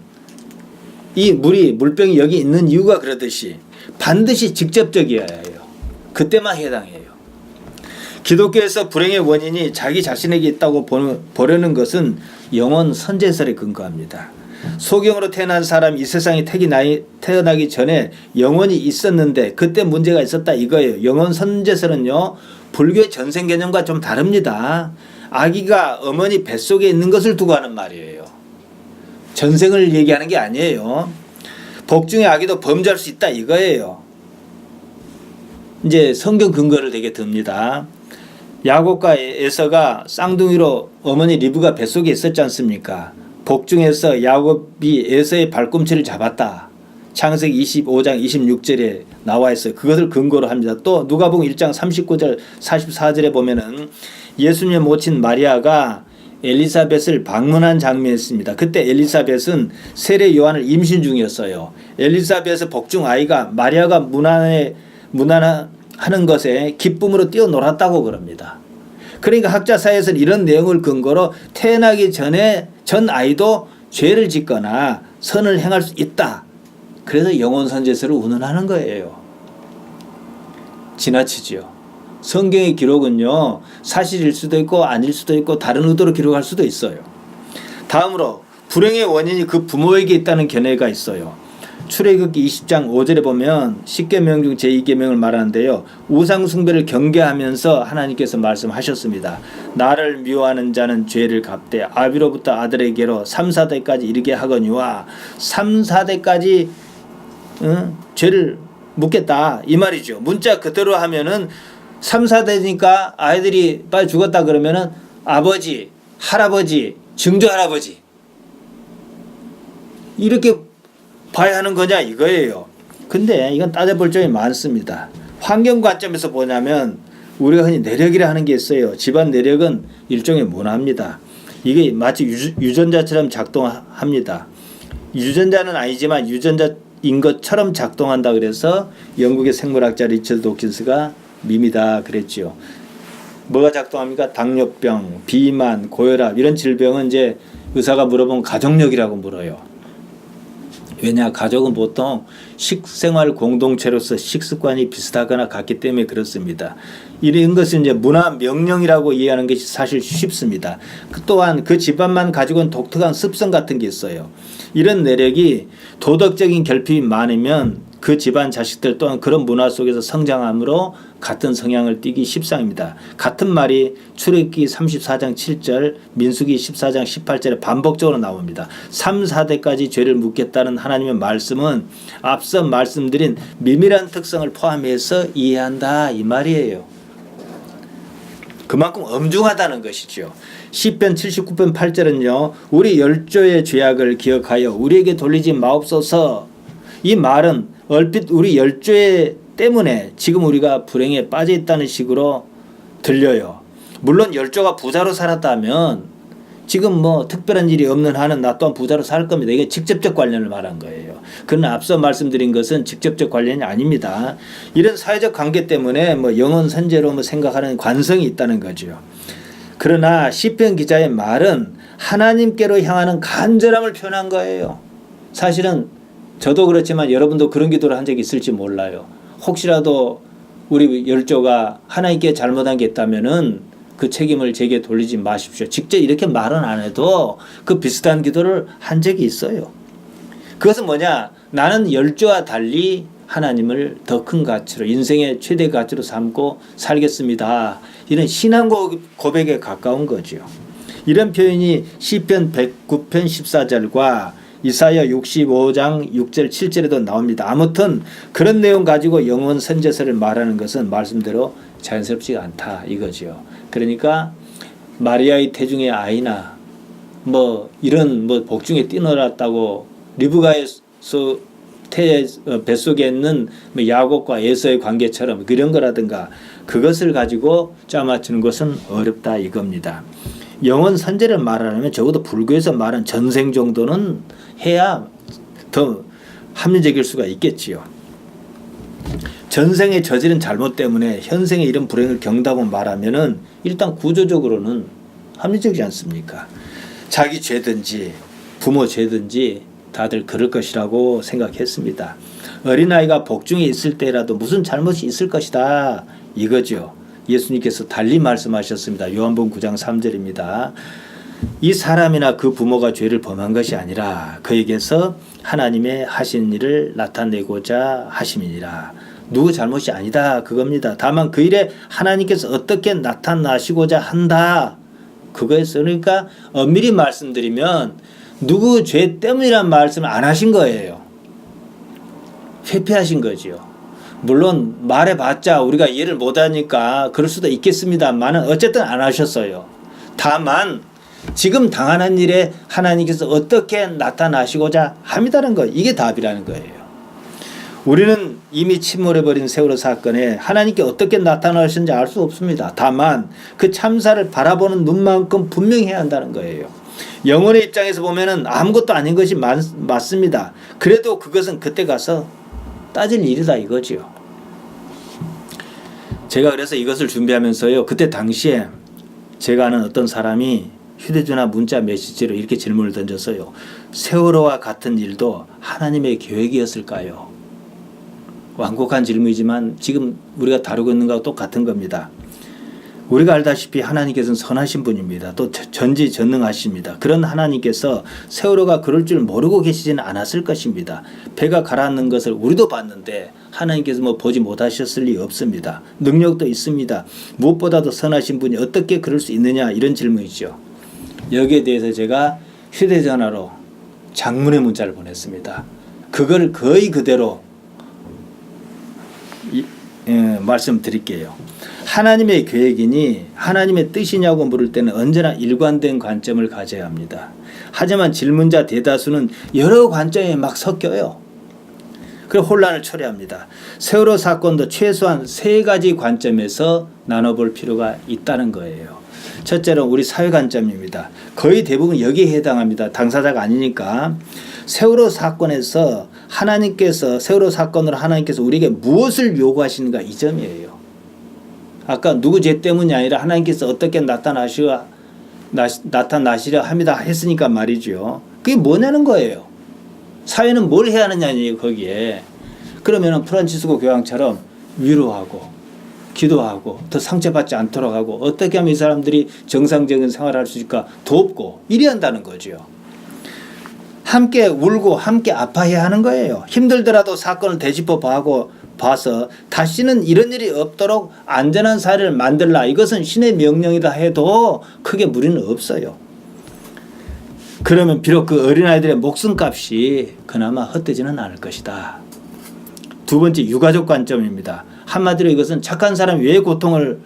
A: 이 물병이 여기 있는 이유가 그러듯이 반드시 직접적이어야 해요. 그때만 해당해요. 기독교에서 불행의 원인이 자기 자신에게 있다고 보려는 것은 영혼 선제설에 근거합니다. 소경으로 태어난 사람이 이 세상에 태어나기 전에 영혼이 있었는데 그때 문제가 있었다 이거예요. 영혼 선제설은요. 불교의 전생 개념과 좀 다릅니다. 아기가 어머니 뱃속에 있는 것을 두고 하는 말이에요. 전생을 얘기하는 게 아니에요. 복중의 아기도 범죄할 수 있다 이거예요. 이제 성경 근거를 되게 듭니다. 야곱과 에서가 쌍둥이로 어머니 리브가 뱃속에 있었지 않습니까? 복중에서 야곱이 에서의 발꿈치를 잡았다. 창세기 25장 26절에 나와 있어요. 그것을 근거로 합니다. 또 누가복음 1장 39절 44절에 보면은 예수님의 모친 마리아가 엘리사벳을 방문한 장면이었습니다. 그때 엘리사벳은 세례 요한을 임신 중이었어요. 엘리사벳의 복중 아이가 마리아가 문안하는 것에 기쁨으로 뛰어놀았다고 그럽니다. 그러니까 학자 사이에서는 이런 내용을 근거로 태어나기 전에 전 아이도 죄를 짓거나 선을 행할 수 있다. 그래서 영혼 선제서를 운운하는 거예요. 지나치죠. 성경의 기록은요, 사실일 수도 있고 아닐 수도 있고 다른 의도로 기록할 수도 있어요. 다음으로 불행의 원인이 그 부모에게 있다는 견해가 있어요. 출애굽기 20장 5절에 보면 10계명 중 제2계명을 말하는데요. 우상 숭배를 경계하면서 하나님께서 말씀하셨습니다. 나를 미워하는 자는 죄를 갚되 아비로부터 아들에게로 3, 4대까지 이르게 하거니와 3, 4대까지 죄를 묻겠다 이 말이죠. 문자 그대로 하면은 3, 4대니까 아이들이 빨리 죽었다 그러면은 아버지, 할아버지, 증조할아버지 이렇게 봐야 하는 거냐 이거예요. 근데 이건 따져볼 점이 많습니다. 환경 관점에서 보냐면 우리가 흔히 내력이라 하는 게 있어요. 집안 내력은 일종의 문화입니다. 이게 마치 유전자처럼 작동합니다. 유전자는 아니지만 유전자인 것처럼 작동한다 그래서 영국의 생물학자 리처드 도킨스가 밈이다 그랬지요. 뭐가 작동합니까? 당뇨병, 비만, 고혈압 이런 질병은 이제 의사가 물어보면 가족력이라고 물어요. 왜냐? 가족은 보통 식생활 공동체로서 식습관이 비슷하거나 같기 때문에 그렇습니다. 이런 것은 이제 문화 명령이라고 이해하는 것이 사실 쉽습니다. 또한 그 집안만 가지고는 독특한 습성 같은 게 있어요. 이런 내력이 도덕적인 결핍이 많으면 그 집안 자식들 또한 그런 문화 속에서 성장함으로 같은 성향을 띠기 십상입니다. 같은 말이 출애굽기 34장 7절, 민수기 14장 18절에 반복적으로 나옵니다. 3, 4대까지 죄를 묻겠다는 하나님의 말씀은 앞서 말씀드린 미밀한 특성을 포함해서 이해한다 이 말이에요. 그만큼 엄중하다는 것이죠. 시편 79편 8절은요. 우리 열조의 죄악을 기억하여 우리에게 돌리지 마옵소서. 이 말은 얼핏 우리 열조의 때문에 지금 우리가 불행에 빠져 있다는 식으로 들려요. 물론 열조가 부자로 살았다면 지금 뭐 특별한 일이 없는 한은 나 또한 부자로 살 겁니다. 이게 직접적 관련을 말한 거예요. 그러나 앞서 말씀드린 것은 직접적 관련이 아닙니다. 이런 사회적 관계 때문에 뭐 영혼 선제로 뭐 생각하는 관성이 있다는 거죠. 그러나 시편 기자의 말은 하나님께로 향하는 간절함을 표현한 거예요. 사실은 저도 그렇지만 여러분도 그런 기도를 한 적이 있을지 몰라요. 혹시라도 우리 열조가 하나님께 잘못한 게 있다면은 그 책임을 제게 돌리지 마십시오. 직접 이렇게 말은 안 해도 그 비슷한 기도를 한 적이 있어요. 그것은 뭐냐? 나는 열조와 달리 하나님을 더 큰 가치로 인생의 최대 가치로 삼고 살겠습니다. 이런 신앙 고백에 가까운 거죠. 이런 표현이 시편 109편 14절과 이사야 65장 6절 7절에도 나옵니다. 아무튼 그런 내용 가지고 영혼 선제서를 말하는 것은 말씀대로 자연스럽지가 않다 이거죠. 그러니까 마리아의 태중의 아이나 뭐 이런 뭐 복중에 뛰놀았다고 리브가의 뱃속에 있는 야곱과 에서의 관계처럼 그런 거라든가 그것을 가지고 짜맞추는 것은 어렵다 이겁니다. 영혼 선제를 말하려면 적어도 불교에서 말한 전생 정도는 해야 더 합리적일 수가 있겠지요. 전생에 저지른 잘못 때문에 현생에 이런 불행을 겪는다고 말하면은 일단 구조적으로는 합리적이지 않습니까? 자기 죄든지 부모 죄든지 다들 그럴 것이라고 생각했습니다. 어린아이가 복중에 있을 때라도 무슨 잘못이 있을 것이다 이거죠. 예수님께서 달리 말씀하셨습니다. 요한복음 9장 3절입니다. 이 사람이나 그 부모가 죄를 범한 것이 아니라 그에게서 하나님의 하신 일을 나타내고자 하심이니라. 누구 잘못이 아니다 그겁니다. 다만 그 일에 하나님께서 어떻게 나타나시고자 한다 그거였어요. 그러니까 엄밀히 말씀드리면 누구 죄 때문이란 말씀을 안 하신 거예요. 회피하신 거지요. 물론 말해봤자 우리가 이해를 못하니까 그럴 수도 있겠습니다만은 어쨌든 안 하셨어요. 다만 지금 당하는 일에 하나님께서 어떻게 나타나시고자 합니다는 거 이게 답이라는 거예요. 우리는 이미 침몰해버린 세월호 사건에 하나님께 어떻게 나타나셨는지 알 수 없습니다. 다만 그 참사를 바라보는 눈만큼 분명히 해야 한다는 거예요. 영혼의 입장에서 보면은 아무것도 아닌 것이 맞습니다. 그래도 그것은 그때 가서 따질 일이다 이거지요. 제가 그래서 이것을 준비하면서요. 그때 당시에 제가 아는 어떤 사람이 휴대전화 문자 메시지로 이렇게 질문을 던졌어요. 세월호와 같은 일도 하나님의 계획이었을까요? 완곡한 질문이지만 지금 우리가 다루고 있는 것과 똑같은 겁니다. 우리가 알다시피 하나님께서는 선하신 분입니다. 또 전지전능하십니다. 그런 하나님께서 세월호가 그럴 줄 모르고 계시지는 않았을 것입니다. 배가 가라앉는 것을 우리도 봤는데 하나님께서 보지 못하셨을 리 없습니다. 능력도 있습니다. 무엇보다도 선하신 분이 어떻게 그럴 수 있느냐 이런 질문이죠. 여기에 대해서 제가 휴대전화로 장문의 문자를 보냈습니다. 그걸 거의 그대로 말씀드릴게요. 하나님의 계획이니 하나님의 뜻이냐고 물을 때는 언제나 일관된 관점을 가져야 합니다. 하지만 질문자 대다수는 여러 관점에 막 섞여요. 그래서 혼란을 초래합니다. 세월호 사건도 최소한 3가지 관점에서 나눠볼 필요가 있다는 거예요. 첫째로 우리 사회 관점입니다. 거의 대부분 여기에 해당합니다. 당사자가 아니니까. 세월호 사건에서 세월호 사건으로 하나님께서 우리에게 무엇을 요구하시는가 이 점이에요. 아까 누구 죄 때문이 아니라 하나님께서 어떻게 나타나시려 합니다 했으니까 말이죠. 그게 뭐냐는 거예요. 사회는 뭘 해야 하느냐니 거기에. 그러면은 프란치스코 교황처럼 위로하고 기도하고 더 상처받지 않도록 하고 어떻게 하면 이 사람들이 정상적인 생활을 할 수 있을까 돕고 이래야 한다는 거죠. 함께 울고 함께 아파해야 하는 거예요. 힘들더라도 사건을 되짚어 봐서 다시는 이런 일이 없도록 안전한 사회를 만들라. 이것은 신의 명령이다 해도 크게 무리는 없어요. 그러면 비록 그 어린아이들의 목숨값이 그나마 헛되지는 않을 것이다. 두 번째, 유가족 관점입니다. 한마디로 이것은 착한 사람이 왜 고통을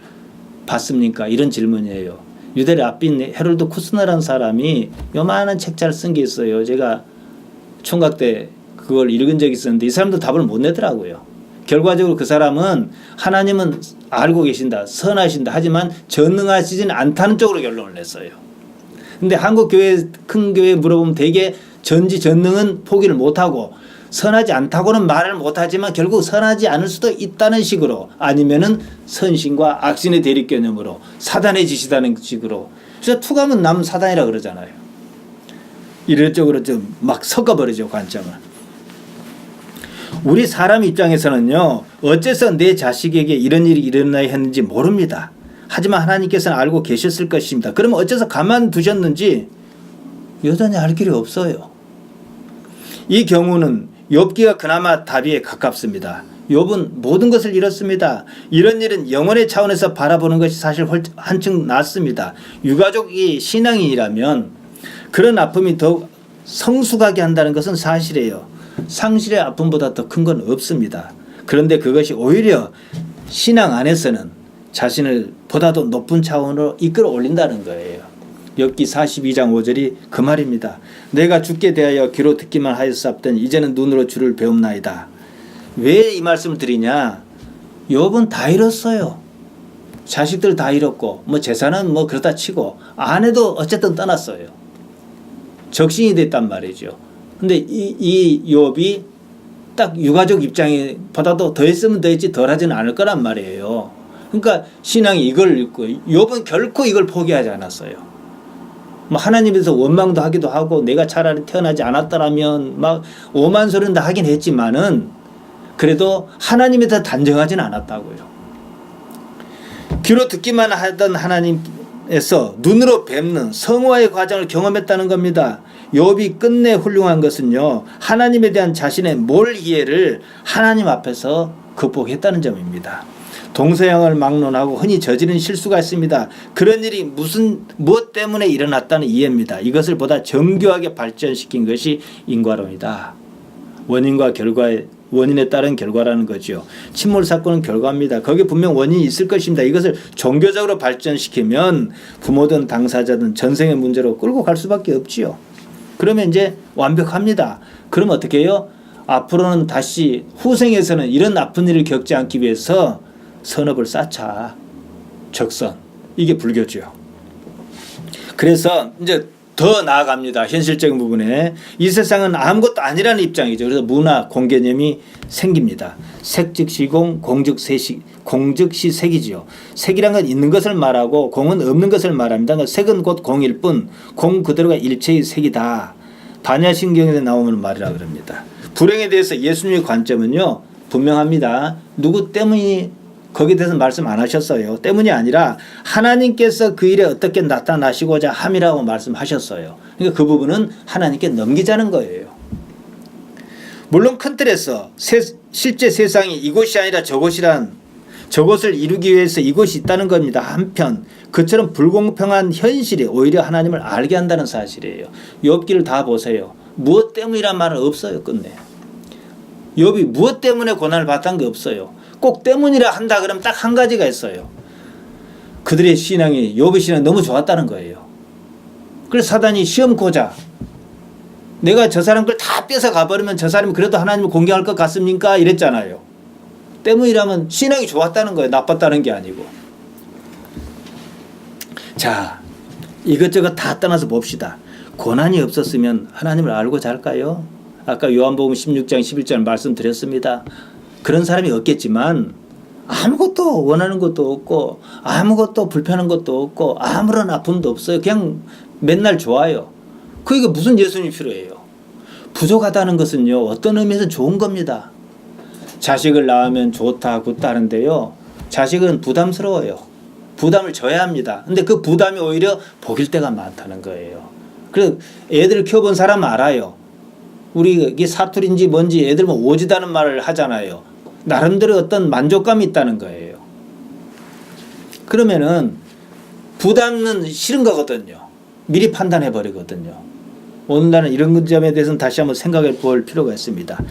A: 받습니까? 이런 질문이에요. 유대 랍빈 헤롤드 쿠스너라는 사람이 요만한 책자를 쓴 게 있어요. 제가 총각 때 그걸 읽은 적이 있었는데 이 사람도 답을 못 내더라고요. 결과적으로 그 사람은 하나님은 알고 계신다, 선하신다, 하지만 전능하시진 않다는 쪽으로 결론을 냈어요. 근데 한국 교회, 큰 교회에 물어보면 대개 전지전능은 포기를 못하고 선하지 않다고는 말을 못하지만 결국 선하지 않을 수도 있다는 식으로, 아니면은 선신과 악신의 대립 개념으로 사단의 짓이라는 식으로. 그래서 투가면 남 사단이라 그러잖아요. 이런쪽으로 좀 막 섞어버리죠, 관점을. 우리 사람 입장에서는요, 어째서 내 자식에게 이런 일이 일어나야 했는지 모릅니다. 하지만 하나님께서는 알고 계셨을 것입니다. 그러면 어째서 가만두셨는지 여전히 알 길이 없어요. 이 경우는 욥기가 그나마 답에 가깝습니다. 욥은 모든 것을 잃었습니다. 이런 일은 영혼의 차원에서 바라보는 것이 사실 한층 낫습니다. 유가족이 신앙인이라면 그런 아픔이 더욱 성숙하게 한다는 것은 사실이에요. 상실의 아픔보다 더 큰 건 없습니다. 그런데 그것이 오히려 신앙 안에서는 자신을 보다도 높은 차원으로 이끌어 올린다는 거예요. 욥기 42장 5절이 그 말입니다. 내가 주께 대하여 귀로 듣기만 하였사옵더니 이제는 눈으로 주를 배움나이다. 왜 이 말씀을 드리냐? 욥은 다 잃었어요. 자식들 다 잃었고 재산은 그렇다 치고 아내도 어쨌든 떠났어요. 적신이 됐단 말이죠. 근데 이 욥이 딱 유가족 입장에 보다도 더 했으면 더 했지 덜 하지는 않을 거란 말이에요. 그러니까 신앙이 이걸 읽고 욥은 결코 이걸 포기하지 않았어요. 하나님에서 원망도 하기도 하고 내가 차라리 태어나지 않았더라면 막 오만 소리는 다 하긴 했지만은 그래도 하나님에 더 단정하지는 않았다고요. 귀로 듣기만 하던 하나님에서 눈으로 뵙는 성화의 과정을 경험했다는 겁니다. 욥이 끝내 훌륭한 것은요, 하나님에 대한 자신의 몰 이해를 하나님 앞에서 극복했다는 점입니다. 동서양을 막론하고 흔히 저지른 실수가 있습니다. 그런 일이 무엇 때문에 일어났다는 이해입니다. 이것을 보다 정교하게 발전시킨 것이 인과론이다. 원인에 따른 결과라는 거죠. 침몰 사건은 결과입니다. 거기에 분명 원인이 있을 것입니다. 이것을 종교적으로 발전시키면 부모든 당사자든 전생의 문제로 끌고 갈 수밖에 없지요. 그러면 이제 완벽합니다. 그럼 어떻게 해요? 앞으로는 다시 후생에서는 이런 나쁜 일을 겪지 않기 위해서 선업을 쌓자. 적선. 이게 불교죠. 그래서 이제 더 나아갑니다. 현실적인 부분에. 이 세상은 아무것도 아니라는 입장이죠. 그래서 문화, 공개념이 생깁니다. 색즉시공, 공즉시 색이지요. 색이란 건 있는 것을 말하고 공은 없는 것을 말합니다. 그러니까 색은 곧 공일 뿐 공 그대로가 일체의 색이다. 반야신경에 나오는 말이라 그럽니다. 불행에 대해서 예수님의 관점은요 분명합니다. 누구 때문이 거기에 대해서 말씀 안 하셨어요. 때문이 아니라 하나님께서 그 일에 어떻게 나타나시고자 함이라고 말씀하셨어요. 그러니까 그 부분은 하나님께 넘기자는 거예요. 물론 큰 틀에서 실제 세상이 이곳이 아니라 저곳을 이루기 위해서 이곳이 있다는 겁니다. 한편 그처럼 불공평한 현실이 오히려 하나님을 알게 한다는 사실이에요. 욥기를 다 보세요. 무엇 때문이란 말은 없어요. 끝내. 욥이 무엇 때문에 고난을 받았던 게 없어요. 꼭 때문이라 한다 그러면 딱 한 가지가 있어요. 그들의 신앙이 욥의 신앙이 너무 좋았다는 거예요. 그래서 사단이 시험고자 내가 저 사람 걸 다 뺏어 가버리면 저 사람이 그래도 하나님을 공경할 것 같습니까? 이랬잖아요. 때문이라면 신앙이 좋았다는 거예요. 나빴다는 게 아니고. 자, 이것저것 다 떠나서 봅시다. 고난이 없었으면 하나님을 알고 잘까요? 아까 요한복음 16장 11절 말씀드렸습니다. 그런 사람이 없겠지만 아무것도 원하는 것도 없고 아무것도 불편한 것도 없고 아무런 아픔도 없어요. 그냥 맨날 좋아요. 그러니까 무슨 예수님이 필요해요? 부족하다는 것은요 어떤 의미에서 좋은 겁니다. 자식을 낳으면 좋다 굿다 하는데요 자식은 부담스러워요. 부담을 져야 합니다. 근데 그 부담이 오히려 복일 때가 많다는 거예요. 그래서 애들 키워본 사람은 알아요. 우리 이게 사투리인지 뭔지 애들 뭐 오지다는 말을 하잖아요. 나름대로 어떤 만족감이 있다는 거예요. 그러면은 부담은 싫은 거거든요. 미리 판단해 버리거든요. 오늘날은 이런 점에 대해서는 다시 한번 생각해 볼 필요가 있습니다.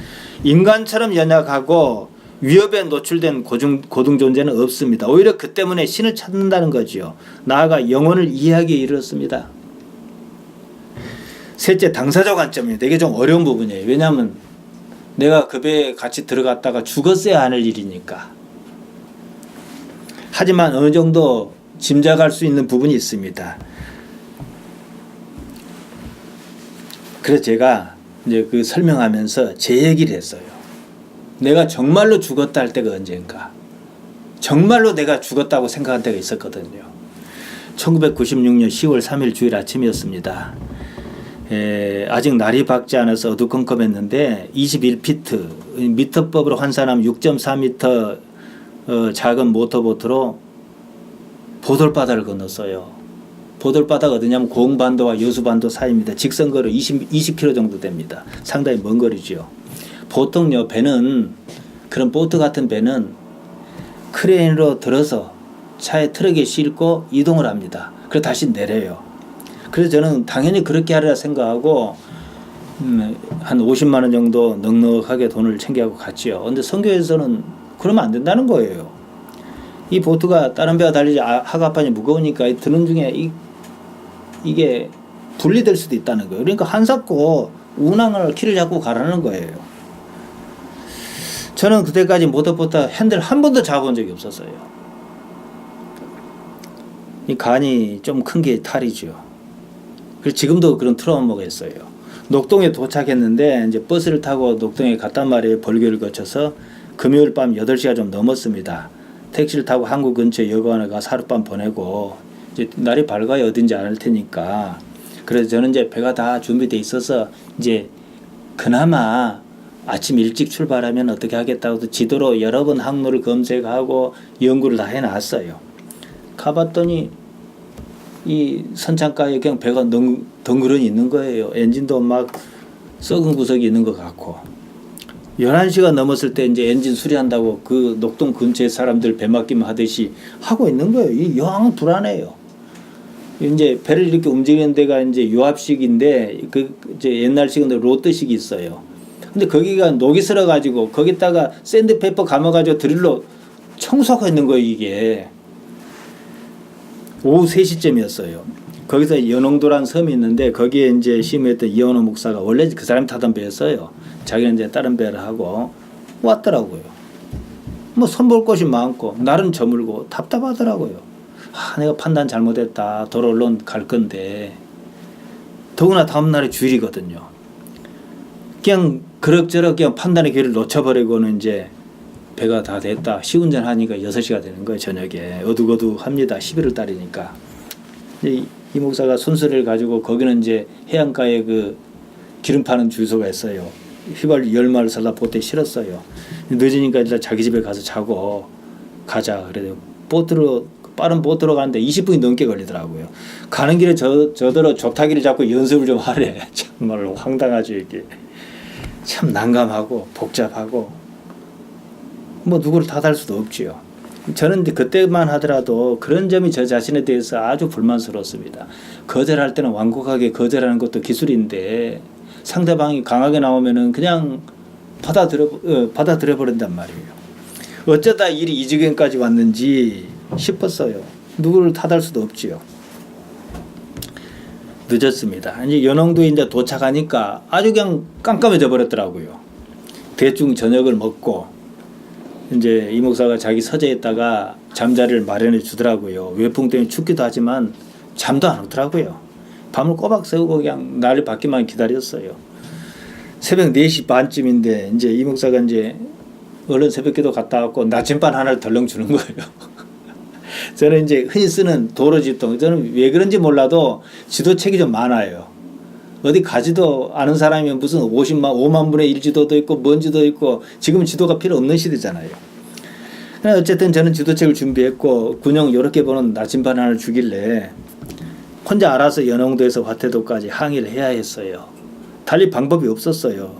A: 인간처럼 연약하고 위협에 노출된 고등 존재는 없습니다. 오히려 그 때문에 신을 찾는다는 거지요. 나아가 영혼을 이해하기에 이르렀습니다. 셋째, 당사자 관점입니다. 이게 좀 어려운 부분이에요. 왜냐하면 내가 그 배에 같이 들어갔다가 죽었어야 하는 일이니까. 하지만 어느 정도 짐작할 수 있는 부분이 있습니다. 그래서 제가 이제 그 설명하면서 제 얘기를 했어요. 내가 정말로 죽었다 할 때가 언젠가. 정말로 내가 죽었다고 생각한 때가 있었거든요. 1996년 10월 3일 주일 아침이었습니다. 아직 날이 밝지 않아서 어두컴컴했는데 21피트, 미터법으로 환산하면 6.4미터 작은 모터보트로 보돌바다를 건넜어요. 보돌바다가 어디냐면 고흥반도와 여수반도 사이입니다. 직선거리 20km 정도 됩니다. 상당히 먼 거리죠. 보통요 배는 그런 보트 같은 배는 크레인으로 들어서 차에 트럭에 싣고 이동을 합니다. 그리고 다시 내려요. 그래서 저는 당연히 그렇게 하리라 생각하고 한 50만 원 정도 넉넉하게 돈을 챙겨가고 갔지요. 그런데 선교에서는 그러면 안 된다는 거예요. 이 보트가 다른 배와 달리지 하갑판이 무거우니까 드는 중에 이게 분리될 수도 있다는 거예요. 그러니까 한사코 운항을 키를 잡고 가라는 거예요. 저는 그때까지 모터보트 핸들 한 번도 잡아본 적이 없었어요. 이 간이 좀 큰 게 탈이죠. 그래서 지금도 그런 트라우마가 있어요. 녹동에 도착했는데 이제 버스를 타고 녹동에 갔단 말이에요. 벌교를 거쳐서 금요일 밤 8시가 좀 넘었습니다. 택시를 타고 항구 근처 여관에 가서 하룻밤 보내고 이제 날이 밝아야 어딘지 알 테니까. 그래서 저는 이제 배가 다 준비돼 있어서 이제 그나마 아침 일찍 출발하면 어떻게 하겠다고 지도로 여러 번 항로를 검색하고 연구를 다 해놨어요. 가봤더니 이 선창가에 그냥 배가 덩그러니 있는 거예요. 엔진도 막 썩은 구석이 있는 것 같고. 11시가 넘었을 때 이제 엔진 수리한다고 그 녹동 근처에 사람들 배 맡김 하듯이 하고 있는 거예요. 이 영 불안해요. 이제 배를 이렇게 움직이는 데가 이제 유압식인데 그 이제 옛날식인데 로트식이 있어요. 근데 거기가 녹이 슬어 가지고 거기다가 샌드페이퍼 감아 가지고 드릴로 청소하고 있는 거예요, 이게. 오후 3시쯤이었어요. 거기서 연홍도란 섬이 있는데 거기에 이제 심했던 이현호 목사가 원래 그 사람이 타던 배였어요. 자기는 이제 다른 배를 하고 왔더라고요. 뭐 선볼 곳이 많고 날은 저물고 답답하더라고요. 아, 내가 판단 잘못했다. 도로 언론 갈 건데 더구나 다음 날이 주일이거든요. 그냥 그럭저럭 그냥 판단의 기회를 놓쳐버리고는 이제 배가 다 됐다. 시운전하니까 6시가 되는 거예요. 저녁에 어둑어둑합니다. 11월 달이니까. 이 목사가 손수레를 가지고 거기는 이제 해안가에 그 기름 파는 주유소가 있어요. 휘발유 10마를 사다 보트에 실었어요. 늦으니까 일단 자기 집에 가서 자고 가자. 그래도 빠른 보트로 가는데 20분이 넘게 걸리더라고요. 가는 길에 저더러 조타기를 잡고 연습을 좀 하래. 정말로 황당하죠 이게. 참 난감하고 복잡하고 뭐 누구를 탓할 수도 없지요. 저는 이제 그때만 하더라도 그런 점이 저 자신에 대해서 아주 불만스러웠습니다. 거절할 때는 완곡하게 거절하는 것도 기술인데 상대방이 강하게 나오면은 그냥 받아들여 버린단 말이에요. 어쩌다 일이 이 지경까지 왔는지 싶었어요. 누구를 탓할 수도 없지요. 늦었습니다. 이제 연홍도에 이제 도착하니까 아주 그냥 깜깜해져 버렸더라고요. 대충 저녁을 먹고 이제 이 목사가 자기 서재에다가 잠자리를 마련해 주더라고요. 외풍 때문에 춥기도 하지만 잠도 안 오더라고요. 밤을 꼬박 새우고 그냥 날이 밝기만 기다렸어요. 새벽 4시 반쯤인데 이제 이 목사가 이제 얼른 새벽기도 갔다 왔고 나침반 하나를 덜렁 주는 거예요. 저는 이제 흔히 쓰는 도로지도 저는 왜 그런지 몰라도 지도책이 좀 많아요. 어디 가지도 않은 사람이면 무슨 5만 분의 1 지도도 있고 뭔 지도 있고 지금은 지도가 필요 없는 시대잖아요. 어쨌든 저는 지도책을 준비했고 군용 이렇게 보는 나침반 하나를 주길래 혼자 알아서 연홍도에서 화태도까지 항해를 해야 했어요. 달리 방법이 없었어요.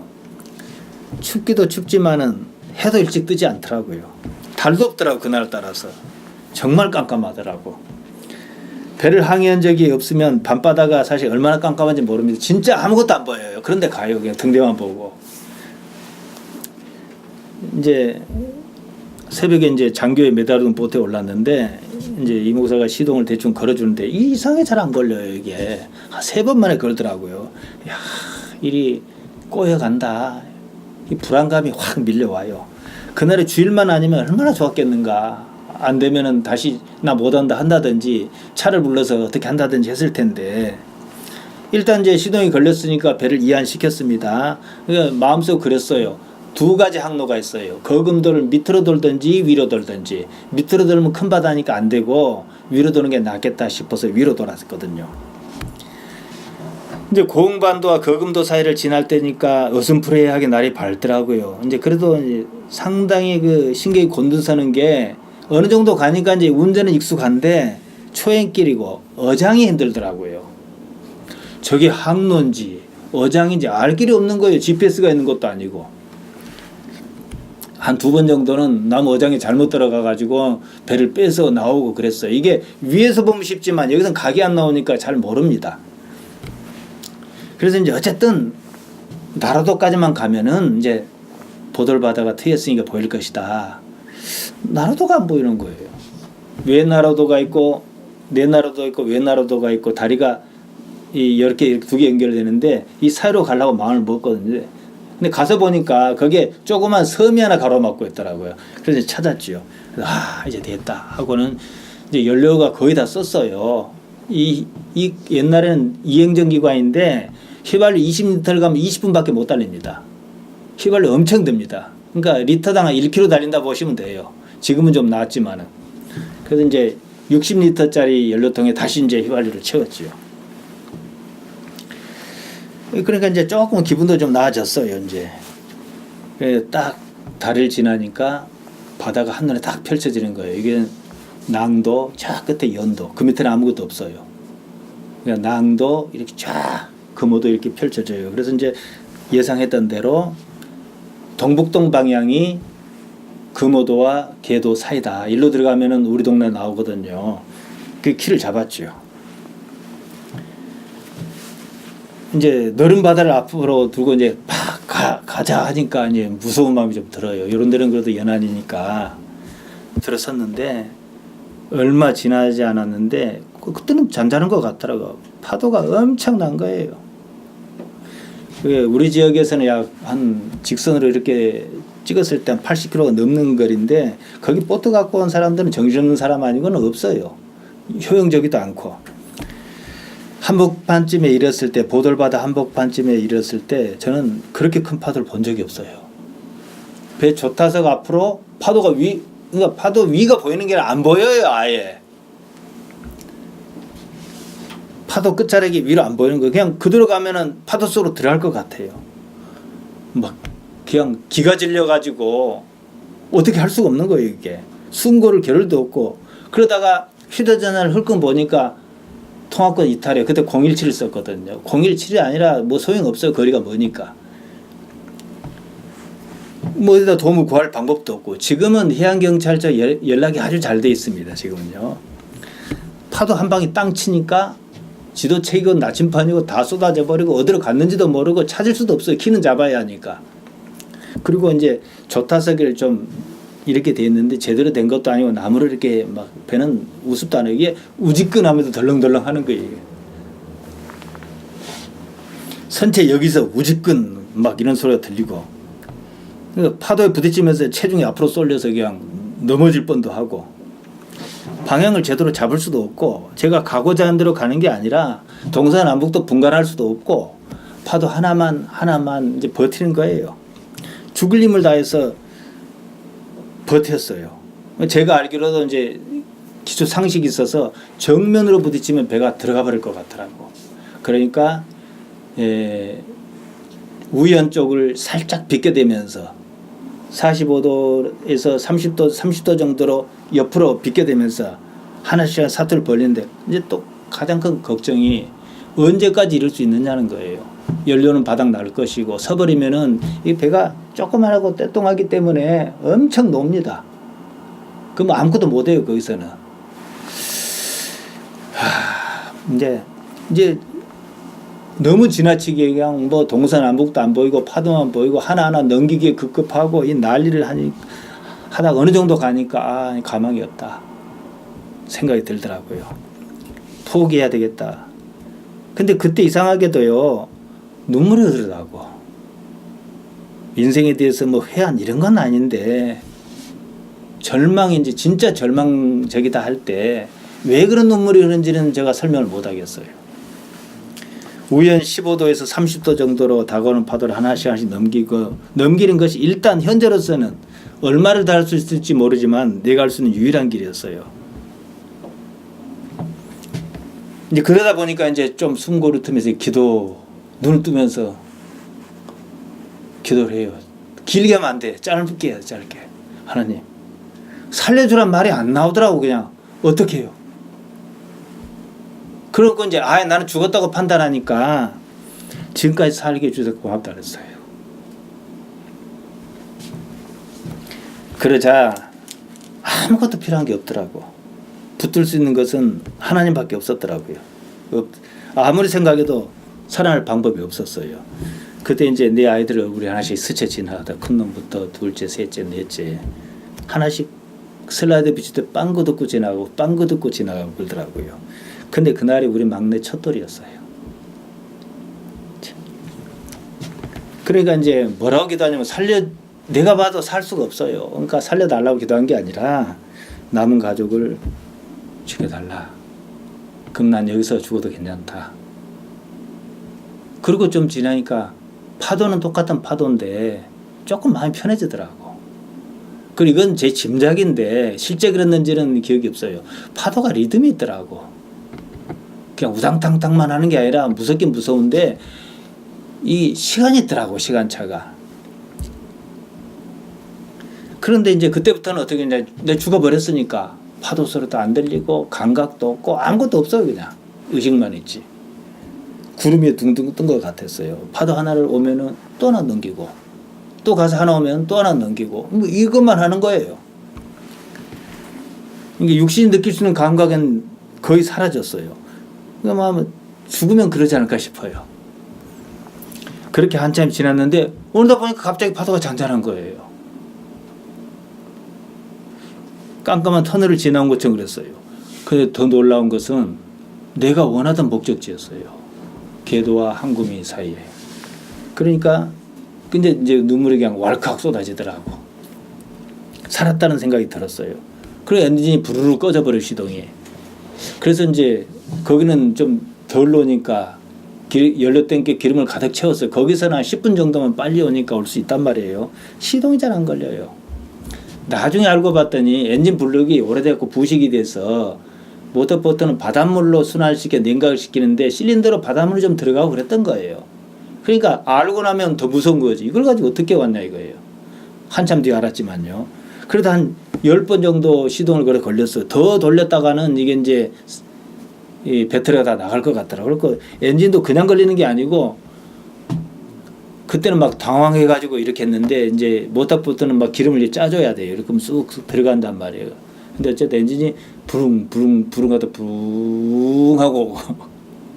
A: 춥기도 춥지만은 해도 일찍 뜨지 않더라고요. 달도 없더라고 그날 따라서. 정말 깜깜하더라고. 배를 항해한 적이 없으면 밤바다가 사실 얼마나 깜깜한지 모릅니다. 진짜 아무것도 안 보여요. 그런데 가요. 그냥 등대만 보고. 이제 새벽에 이제 장교에 매달은 보트에 올랐는데 이제 이 목사가 시동을 대충 걸어주는데 이상하게 잘 안 걸려요. 이게 한 3번 만에 걸더라고요. 야, 일이 꼬여간다. 이 불안감이 확 밀려와요. 그날의 주일만 아니면 얼마나 좋았겠는가. 안 되면은 다시 나 못한다 한다든지 차를 불러서 어떻게 한다든지 했을 텐데 일단 이제 시동이 걸렸으니까 배를 이완시켰습니다. 그러니까 마음속 그랬어요. 2가지 항로가 있어요. 거금도를 밑으로 돌든지 위로 돌든지. 밑으로 돌면 큰 바다니까 안 되고 위로 도는 게 낫겠다 싶어서 위로 돌았거든요. 이제 고흥반도와 거금도 사이를 지날 때니까 어슴푸레하게 날이 밝더라고요. 이제 그래도 이제 상당히 그 신경이 곤두서는 게 어느 정도 가니까 이제 운전은 익숙한데 초행길이고 어장이 힘들더라고요. 저게 항로인지 어장인지 알 길이 없는 거예요. GPS가 있는 것도 아니고. 한 2번 정도는 나무 어장에 잘못 들어가 가지고 배를 빼서 나오고 그랬어요. 이게 위에서 보면 쉽지만 여기서는 각이 안 나오니까 잘 모릅니다. 그래서 이제 어쨌든 나로도까지만 가면은 이제 보돌바다가 트였으니까 보일 것이다. 나로도가 안 보이는 거예요. 왜 나로도가 있고 내 나로도 있고 왜 나로도가 있고 다리가 이렇게 2개 연결되는데 이 사이로 가려고 마음을 먹었거든요. 근데 가서 보니까 거기에 조그만 섬이 하나 가로막고 있더라고요. 그래서 찾았죠. 이제 됐다 하고는 이제 연료가 거의 다 썼어요. 이 옛날에는 이행전기관인데 휘발유 20리터를 가면 20분밖에 못 달립니다. 휘발유 엄청 듭니다. 그러니까 리터당 1km 달린다 보시면 돼요. 지금은 좀 나았지만은. 그래서 이제 60리터짜리 연료통에 다시 이제 휘발유를 채웠지요. 그러니까 이제 조금 기분도 좀 나아졌어요, 이제. 딱 다리를 지나니까 바다가 한눈에 딱 펼쳐지는 거예요. 이게 낭도, 저 끝에 연도, 그 밑에는 아무것도 없어요. 그러니까 낭도 이렇게 쫙 금호도 이렇게 펼쳐져요. 그래서 이제 예상했던 대로 동북동 방향이 금호도와 계도 사이다. 일로 들어가면은 우리 동네 나오거든요. 그 키를 잡았죠. 이제 너른 바다를 앞으로 두고 이제 막 가자 하니까 이제 무서운 마음이 좀 들어요. 이런 데는 그래도 연안이니까 들었었는데 얼마 지나지 않았는데 그때는 잔잔한 것 같더라고. 파도가 엄청난 거예요. 우리 지역에서는 약 한 직선으로 이렇게 찍었을 때 한 80km가 넘는 거리인데 거기 보트 갖고 온 사람들은 정신없는 사람 아니고는 없어요. 효용적이도 않고. 한복판쯤에 이랬을 때, 보돌바다 한복판쯤에 이랬을 때 저는 그렇게 큰 파도를 본 적이 없어요. 배 조타석 앞으로 파도가 그러니까 파도 위가 보이는 게 안 보여요, 아예. 파도 끝자락이 위로 안 보이는 거예요. 그냥 그대로 가면은 파도 속으로 들어갈 것 같아요. 막 그냥 기가 질려가지고 어떻게 할 수가 없는 거예요, 이게. 숨고를 겨를도 없고. 그러다가 휴대전화를 흘끔 보니까 통화권 이탈이에요. 그때 017을 썼거든요. 017이 아니라 뭐 소용없어요. 거리가 머니까. 뭐 어디다 도움을 구할 방법도 없고. 지금은 해양경찰차 연락이 아주 잘 돼 있습니다. 지금은요. 파도 한 방이 땅 치니까 지도책이고 나침판이고 다 쏟아져 버리고 어디로 갔는지도 모르고 찾을 수도 없어요. 키는 잡아야 하니까. 그리고 이제 조타석을 좀 이렇게 돼 있는데 제대로 된 것도 아니고 나무를 이렇게 막 배는 우습도 안 해요. 이게 우지끈하면서 덜렁덜렁 하는 거예요. 선체 여기서 우지끈 막 이런 소리가 들리고 그러니까 파도에 부딪히면서 체중이 앞으로 쏠려서 그냥 넘어질 뻔도 하고 방향을 제대로 잡을 수도 없고 제가 가고자 하는 대로 가는 게 아니라 동서남북도 분간할 수도 없고 파도 하나만 이제 버티는 거예요. 죽을 힘을 다해서 버텼어요. 제가 알기로도 이제 기초 상식이 있어서 정면으로 부딪히면 배가 들어가 버릴 것 같더라고. 그러니까 우연 쪽을 살짝 비껴대면서 45도에서 30도 정도로 옆으로 비껴대면서 하나씩 사투를 벌리는데 이제 또 가장 큰 걱정이 언제까지 이럴 수 있느냐는 거예요. 연료는 바닥 날 것이고 서버리면은 이 배가 조그만하고 떼뚱하기 때문에 엄청 놉니다. 그럼 아무것도 못해요 거기서는. 이제 너무 지나치게 그냥 뭐 동서남북도 안 보이고 파도만 보이고 하나하나 넘기기에 급급하고 이 난리를 하다가 어느 정도 가니까 가망이 없다 생각이 들더라고요. 포기해야 되겠다. 근데 그때 이상하게도요 눈물이 흐르더라고. 인생에 대해서 뭐 회한 이런 건 아닌데 절망인지 진짜 절망적이다 할 때 왜 그런 눈물이 흐르는지는 제가 설명을 못 하겠어요. 우연 15도에서 30도 정도로 다가오는 파도를 하나씩 넘기는 것이 일단 현재로서는 얼마를 달 수 있을지 모르지만 내가 할 수 있는 유일한 길이었어요. 이제 그러다 보니까 이제 좀 숨고를 트면서 눈을 뜨면서 기도를 해요. 길게 하면 안 돼. 짧게 해요. 짧게. 하나님 살려주란 말이 안 나오더라고. 그냥 어떻게 해요. 그러고 이제 나는 죽었다고 판단하니까 지금까지 살게 해주셔서 고맙다 그랬어요. 그러자 아무것도 필요한 게 없더라고. 붙들 수 있는 것은 하나님밖에 없었더라고요. 아무리 생각해도 살아날 방법이 없었어요. 그때 이제 내 아이들 얼굴이 하나씩 스쳐 지나가다 큰 놈부터 둘째, 셋째, 넷째 하나씩 슬라이드 비치듯 빵구 듣고 지나가고 빵구 듣고 지나가고 그러더라고요. 근데 그날이 우리 막내 첫돌이었어요. 그러니까 이제 뭐라고 기도하냐면 내가 봐도 살 수가 없어요. 그러니까 살려달라고 기도한 게 아니라 남은 가족을 죽여달라. 그럼 난 여기서 죽어도 괜찮다. 그리고 좀 지나니까 파도는 똑같은 파도인데 조금 마음이 편해지더라고. 그리고 이건 제 짐작인데 실제 그랬는지는 기억이 없어요. 파도가 리듬이 있더라고. 그냥 우당탕탕만 하는 게 아니라 무섭긴 무서운데 이 시간이 있더라고. 시간차가. 그런데 이제 그때부터는 어떻게 이제 내가 죽어버렸으니까 파도 소리도 안 들리고 감각도 없고 아무것도 없어요. 그냥 의식만 있지. 구름 위에 둥둥 뜬 것 같았어요. 파도 하나를 오면은 또 하나 넘기고 또 가서 하나 오면 또 하나 넘기고 뭐 이것만 하는 거예요. 이게 육신이 느낄 수 있는 감각은 거의 사라졌어요. 그러니까 뭐 죽으면 그러지 않을까 싶어요. 그렇게 한참 지났는데 오늘다 보니까 갑자기 파도가 잔잔한 거예요. 깜깜한 터널을 지나온 것처럼 그랬어요. 근데 더 놀라운 것은 내가 원하던 목적지였어요. 궤도와 항구미 사이에. 그러니까 근데 이제 눈물이 그냥 왈칵 쏟아지더라고. 살았다는 생각이 들었어요. 그리고 엔진이 부르르 꺼져버려 시동이. 그래서 이제 거기는 좀 덜 오니까 연료탱크에 기름을 가득 채웠어요. 거기서는 한 10분 정도만 빨리 오니까 올 수 있단 말이에요. 시동이 잘 안 걸려요. 나중에 알고 봤더니 엔진 블록이 오래돼서 부식이 돼서 모터포트는 바닷물로 순환시켜 냉각을 시키는데 실린더로 바닷물이 좀 들어가고 그랬던 거예요. 그러니까 알고 나면 더 무서운 거지. 이걸 가지고 어떻게 왔냐 이거예요. 한참 뒤에 알았지만요. 그래도 한 10번 정도 시동을 걸렸어요. 더 돌렸다가는 이게 이제 이 배터리가 다 나갈 것 같더라고요. 그러니까 엔진도 그냥 걸리는 게 아니고 그때는 막 당황해가지고 이렇게 했는데 이제 모터포트는 막 기름을 짜줘야 돼요. 이렇게 하면 쑥 들어간단 말이에요. 근데 어쨌든 엔진이 부릉 하다 부릉 하고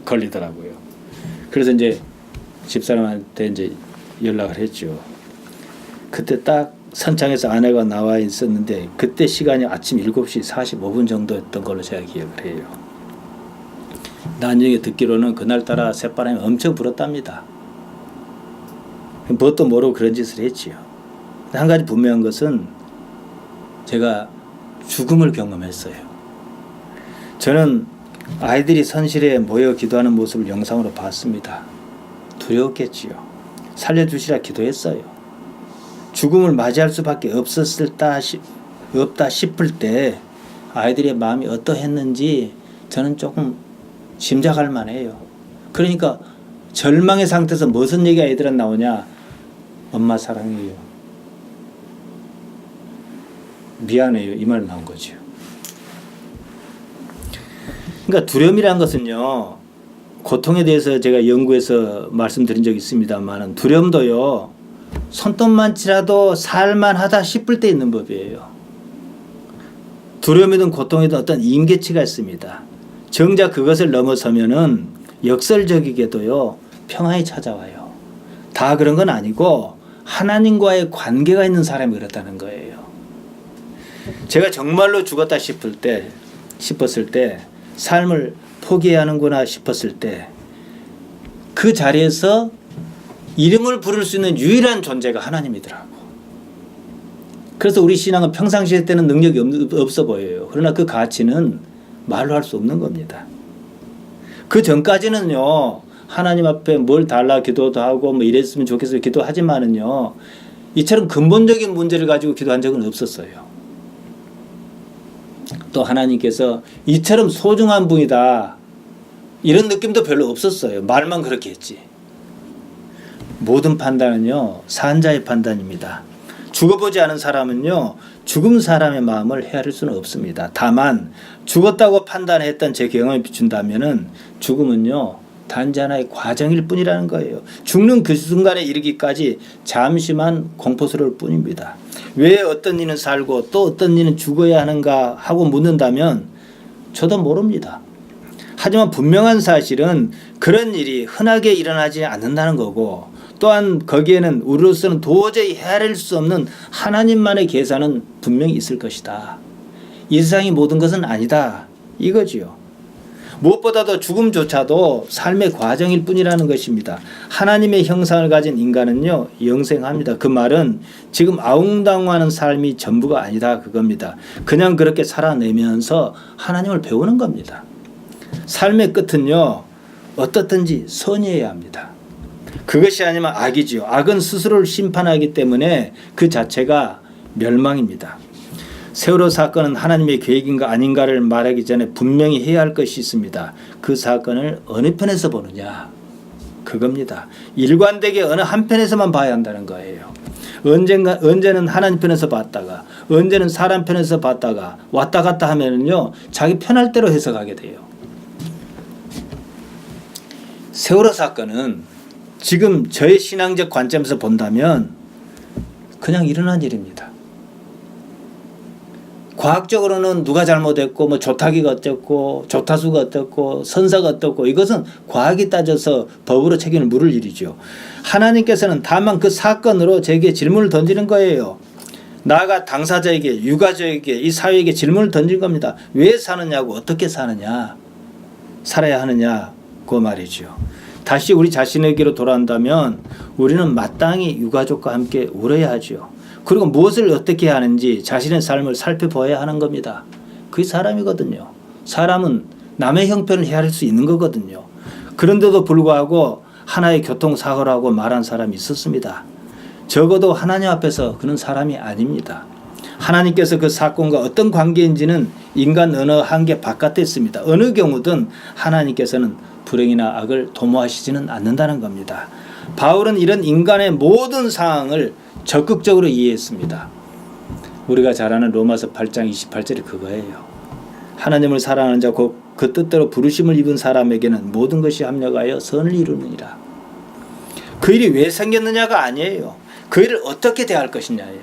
A: 걸리더라고요. 그래서 이제 집사람한테 이제 연락을 했죠. 그때 딱 선창에서 아내가 나와 있었는데 그때 시간이 아침 7시 45분 정도였던 걸로 제가 기억을 해요. 나중에 듣기로는 그날따라 새바람이 엄청 불었답니다. 뭣도 모르고 그런 짓을 했지요. 한 가지 분명한 것은 제가 죽음을 경험했어요. 저는 아이들이 선실에 모여 기도하는 모습을 영상으로 봤습니다. 두려웠겠지요. 살려주시라 기도했어요. 죽음을 맞이할 수밖에 없다 싶을 때 아이들의 마음이 어떠했는지 저는 조금 짐작할 만해요. 그러니까 절망의 상태에서 무슨 얘기가 애들은 나오냐. 엄마 사랑해요. 미안해요. 이 말 나온 거죠. 그러니까 두려움이라는 것은요. 고통에 대해서 제가 연구해서 말씀드린 적이 있습니다만 두려움도요. 손톱만치라도 살만하다 싶을 때 있는 법이에요. 두려움이든 고통이든 어떤 임계치가 있습니다. 정작 그것을 넘어서면은 역설적이게도요. 평안이 찾아와요. 다 그런 건 아니고 하나님과의 관계가 있는 사람이 그렇다는 거예요. 제가 정말로 죽었다 싶었을 때 삶을 포기해야 하는구나 싶었을 때 그 자리에서 이름을 부를 수 있는 유일한 존재가 하나님이더라고. 그래서 우리 신앙은 평상시에 때는 능력이 없어 보여요. 그러나 그 가치는 말로 할 수 없는 겁니다. 그 전까지는요. 하나님 앞에 뭘 달라 기도도 하고 뭐 이랬으면 좋겠어요 기도하지만은요. 이처럼 근본적인 문제를 가지고 기도한 적은 없었어요. 또 하나님께서 이처럼 소중한 분이다 이런 느낌도 별로 없었어요. 말만 그렇게 했지. 모든 판단은요. 산자의 판단입니다. 죽어보지 않은 사람은요. 죽은 사람의 마음을 헤아릴 수는 없습니다. 다만 죽었다고 판단했던 제 경험이 비춘다면은 죽음은요. 단지 하나의 과정일 뿐이라는 거예요. 죽는 그 순간에 이르기까지 잠시만 공포스러울 뿐입니다. 왜 어떤 이는 살고 또 어떤 이는 죽어야 하는가 하고 묻는다면 저도 모릅니다. 하지만 분명한 사실은 그런 일이 흔하게 일어나지 않는다는 거고 또한 거기에는 우리로서는 도저히 헤아릴 수 없는 하나님만의 계산은 분명히 있을 것이다. 이 세상의 모든 것은 아니다. 이거지요. 무엇보다도 죽음조차도 삶의 과정일 뿐이라는 것입니다. 하나님의 형상을 가진 인간은요. 영생합니다. 그 말은 지금 아웅다웅하는 삶이 전부가 아니다 그겁니다. 그냥 그렇게 살아내면서 하나님을 배우는 겁니다. 삶의 끝은요. 어떻든지 선이어야 합니다. 그것이 아니면 악이지요. 악은 스스로를 심판하기 때문에 그 자체가 멸망입니다. 세월호 사건은 하나님의 계획인가 아닌가를 말하기 전에 분명히 해야 할 것이 있습니다. 그 사건을 어느 편에서 보느냐 그겁니다. 일관되게 어느 한편에서만 봐야 한다는 거예요. 언제는 하나님 편에서 봤다가 언제는 사람 편에서 봤다가 왔다 갔다 하면은요 자기 편할 대로 해석하게 돼요. 세월호 사건은 지금 저의 신앙적 관점에서 본다면 그냥 일어난 일입니다. 과학적으로는 누가 잘못했고 뭐 조타기가 어땠고 조타수가 어땠고 선사가 어떻고 이것은 과학이 따져서 법으로 책임을 물을 일이죠. 하나님께서는 다만 그 사건으로 제게 질문을 던지는 거예요. 나아가 당사자에게 유가족에게 이 사회에게 질문을 던진 겁니다. 왜 사느냐고 어떻게 사느냐. 살아야 하느냐 그 말이죠. 다시 우리 자신에게로 돌아온다면 우리는 마땅히 유가족과 함께 울어야 하죠. 그리고 무엇을 어떻게 해야 하는지 자신의 삶을 살펴봐야 하는 겁니다. 그게 사람이거든요. 사람은 남의 형편을 헤아릴 수 있는 거거든요. 그런데도 불구하고 하나의 교통사고를 하고 말한 사람이 있었습니다. 적어도 하나님 앞에서 그는 사람이 아닙니다. 하나님께서 그 사건과 어떤 관계인지는 인간 언어 한계 바깥에 있습니다. 어느 경우든 하나님께서는 불행이나 악을 도모하시지는 않는다는 겁니다. 바울은 이런 인간의 모든 상황을 적극적으로 이해했습니다. 우리가 잘 아는 로마서 8장 28절이 그거예요. 하나님을 사랑하는 자 곧 그 뜻대로 부르심을 입은 사람에게는 모든 것이 합력하여 선을 이루느니라. 그 일이 왜 생겼느냐가 아니에요. 그 일을 어떻게 대할 것이냐예요.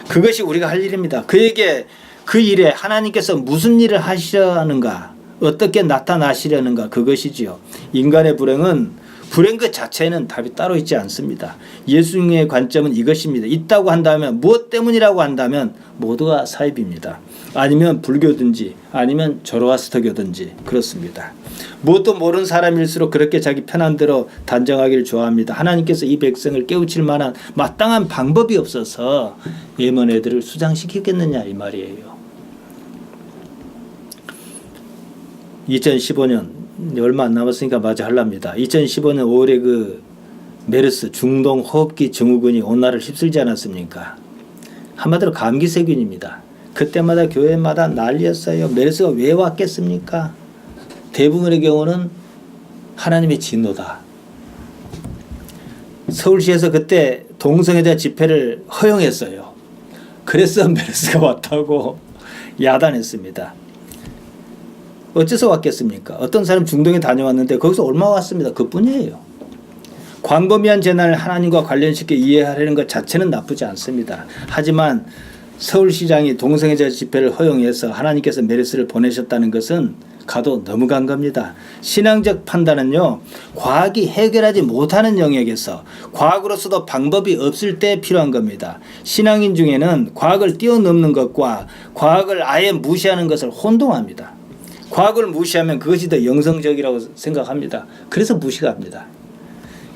A: 그것이 우리가 할 일입니다. 그에게 그 일에 하나님께서 무슨 일을 하시려는가, 어떻게 나타나시려는가, 그것이지요. 인간의 불행은 불행 그 자체에는 답이 따로 있지 않습니다. 예수님의 관점은 이것입니다. 있다고 한다면, 무엇 때문이라고 한다면 모두가 사입입니다. 아니면 불교든지 아니면 조로아스터교든지 그렇습니다. 무엇도 모르는 사람일수록 그렇게 자기 편한 대로 단정하기를 좋아합니다. 하나님께서 이 백성을 깨우칠 만한 마땅한 방법이 없어서 예먼 애들을 수장시키겠느냐 이 말이에요. 2015년 얼마 안 남았으니까 마저 하랍니다. 2015년 5월에 그 메르스 중동 호흡기 증후군이 온 나라를 휩쓸지 않았습니까? 한마디로 감기 세균입니다. 그때마다 교회마다 난리였어요. 메르스가 왜 왔겠습니까? 대부분의 경우는 하나님의 진노다. 서울시에서 그때 동성애자 집회를 허용했어요. 그래서 메르스가 왔다고 야단했습니다. 어째서 왔겠습니까? 어떤 사람 중동에 다녀왔는데 거기서 얼마 왔습니다. 그뿐이에요. 광범위한 재난을 하나님과 관련시켜 이해하려는 것 자체는 나쁘지 않습니다. 하지만 서울시장이 동성애자 집회를 허용해서 하나님께서 메르스를 보내셨다는 것은 가도 너무 간 겁니다. 신앙적 판단은요, 과학이 해결하지 못하는 영역에서 과학으로서도 방법이 없을 때 필요한 겁니다. 신앙인 중에는 과학을 뛰어넘는 것과 과학을 아예 무시하는 것을 혼동합니다. 과학을 무시하면 그것이 더 영성적이라고 생각합니다. 그래서 무시가 합니다.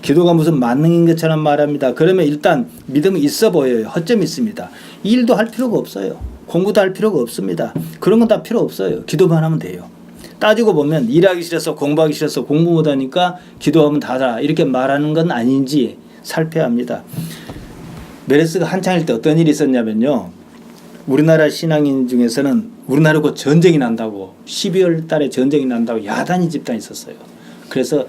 A: 기도가 무슨 만능인 것처럼 말합니다. 그러면 일단 믿음이 있어 보여요. 허점이 있습니다. 일도 할 필요가 없어요. 공부도 할 필요가 없습니다. 그런 건 다 필요 없어요. 기도만 하면 돼요. 따지고 보면 일하기 싫어서 공부하기 싫어서 공부 못하니까 기도하면 다다 이렇게 말하는 건 아닌지 살펴야 합니다. 메르스가 한창일 때 어떤 일이 있었냐면요. 우리나라 신앙인 중에서는 우리나라 곧 전쟁이 난다고 12월 달에 전쟁이 난다고 야단이 집단이 있었어요. 그래서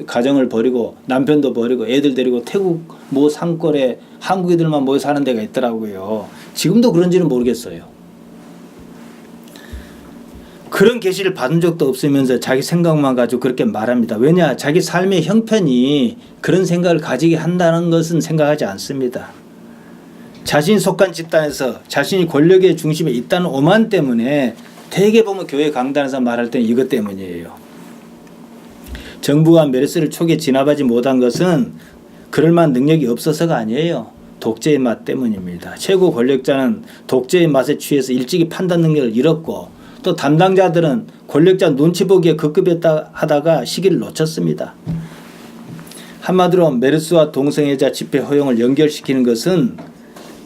A: 가정을 버리고 남편도 버리고 애들 데리고 태국 모 산골에 한국 애들만 모여 사는 데가 있더라고요. 지금도 그런지는 모르겠어요. 그런 계시를 받은 적도 없으면서 자기 생각만 가지고 그렇게 말합니다. 왜냐? 자기 삶의 형편이 그런 생각을 가지게 한다는 것은 생각하지 않습니다. 자신이 속한 집단에서 자신이 권력의 중심에 있다는 오만 때문에 대개 보면 교회 강단에서 말할 때는 이것 때문이에요. 정부가 메르스를 초기에 진압하지 못한 것은 그럴 만한 능력이 없어서가 아니에요. 독재의 맛 때문입니다. 최고 권력자는 독재의 맛에 취해서 일찍이 판단 능력을 잃었고 또 담당자들은 권력자 눈치 보기에 급급했다 하다가 시기를 놓쳤습니다. 한마디로 메르스와 동성애자 집회 허용을 연결시키는 것은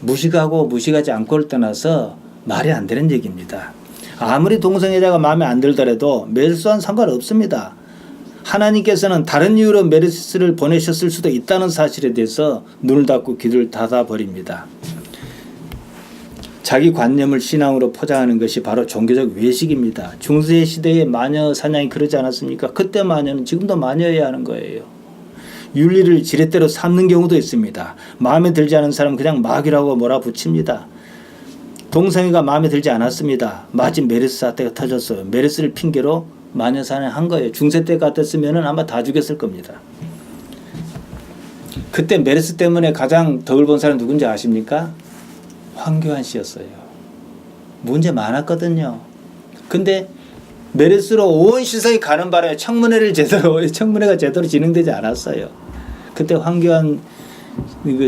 A: 무식하고 무식하지 않고를 떠나서 말이 안 되는 얘기입니다. 아무리 동성애자가 마음에 안 들더라도 메르스와는 상관없습니다. 하나님께서는 다른 이유로 메르스를 보내셨을 수도 있다는 사실에 대해서 눈을 닫고 귀를 닫아버립니다. 자기 관념을 신앙으로 포장하는 것이 바로 종교적 외식입니다. 중세 시대의 마녀 사냥이 그러지 않았습니까? 그때 마녀는 지금도 마녀여야 하는 거예요. 윤리를 지렛대로 삼는 경우도 있습니다. 마음에 들지 않은 사람은 그냥 마귀라고 몰아붙입니다. 동성애가 마음에 들지 않았습니다. 마침 메르스 사태가 터졌어요. 메르스를 핑계로 마녀 사냥한 거예요. 중세 때 같았으면 아마 다 죽였을 겁니다. 그때 메르스 때문에 가장 덕을 본 사람 누군지 아십니까? 황교안 씨였어요. 문제 많았거든요. 근데 메르스로 온 시선이 가는 바람에 청문회가 제대로 진행되지 않았어요. 그때 황교안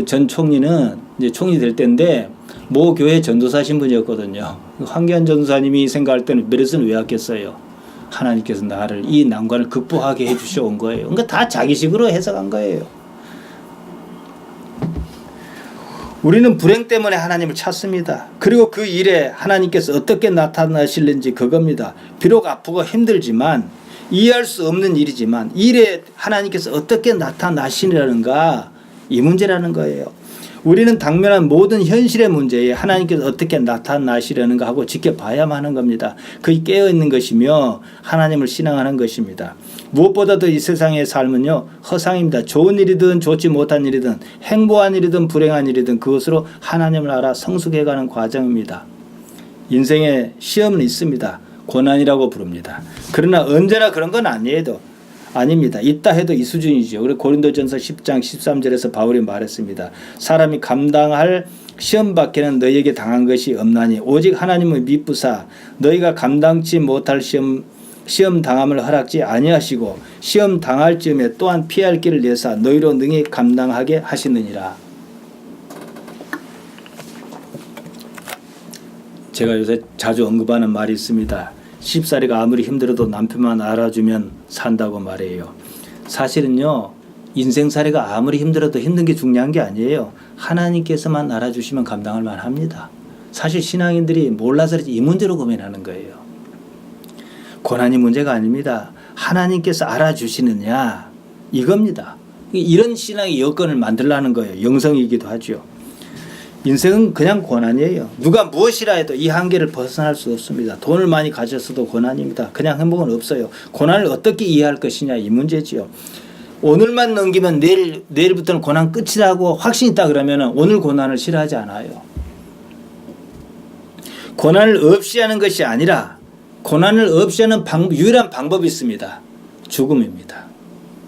A: 전 총리는 이제 총리 될 때인데 모 교회 전도사 신분이었거든요. 황교안 전도사님이 생각할 때는 메르스는 왜 왔겠어요? 하나님께서 나를 이 난관을 극복하게 해주셔온 거예요. 그러니까 다 자기식으로 해석한 거예요. 우리는 불행 때문에 하나님을 찾습니다. 그리고 그 일에 하나님께서 어떻게 나타나실는지 그겁니다. 비록 아프고 힘들지만 이해할 수 없는 일이지만 일에 하나님께서 어떻게 나타나시려는가 이 문제라는 거예요. 우리는 당면한 모든 현실의 문제에 하나님께서 어떻게 나타나시려는가 하고 지켜봐야만 하는 겁니다. 그게 깨어있는 것이며 하나님을 신앙하는 것입니다. 무엇보다도 이 세상의 삶은요 허상입니다. 좋은 일이든 좋지 못한 일이든 행복한 일이든 불행한 일이든 그것으로 하나님을 알아 성숙해가는 과정입니다. 인생에 시험은 있습니다. 고난이라고 부릅니다. 그러나 언제나 그런 건 아닙니다. 있다 해도 이 수준이죠. 그리고 고린도전서 10장 13절에서 바울이 말했습니다. 사람이 감당할 시험 밖에는 너희에게 당한 것이 없나니 오직 하나님의 미쁘사 너희가 감당치 못할 시험 당함을 허락지 아니하시고 시험 당할 즈음에 또한 피할 길을 내사 너희로 능히 감당하게 하시느니라. 제가 요새 자주 언급하는 말이 있습니다. 집살이가 아무리 힘들어도 남편만 알아주면 산다고 말해요. 사실은요 인생살이가 아무리 힘들어도 힘든 게 중요한 게 아니에요. 하나님께서만 알아주시면 감당할 만합니다. 사실 신앙인들이 몰라서 이 문제로 고민하는 거예요. 고난이 문제가 아닙니다. 하나님께서 알아주시느냐 이겁니다. 이런 신앙의 여건을 만들라는 거예요. 영성이기도 하죠. 인생은 그냥 고난이에요. 누가 무엇이라 해도 이 한계를 벗어날 수 없습니다. 돈을 많이 가졌어도 고난입니다. 그냥 행복은 없어요. 고난을 어떻게 이해할 것이냐 이 문제지요. 오늘만 넘기면 내일부터는 고난 끝이라고 확신이 있다 그러면 오늘 고난을 싫어하지 않아요. 고난을 없이 하는 것이 아니라 고난을 없이 하는 유일한 방법이 있습니다. 죽음입니다.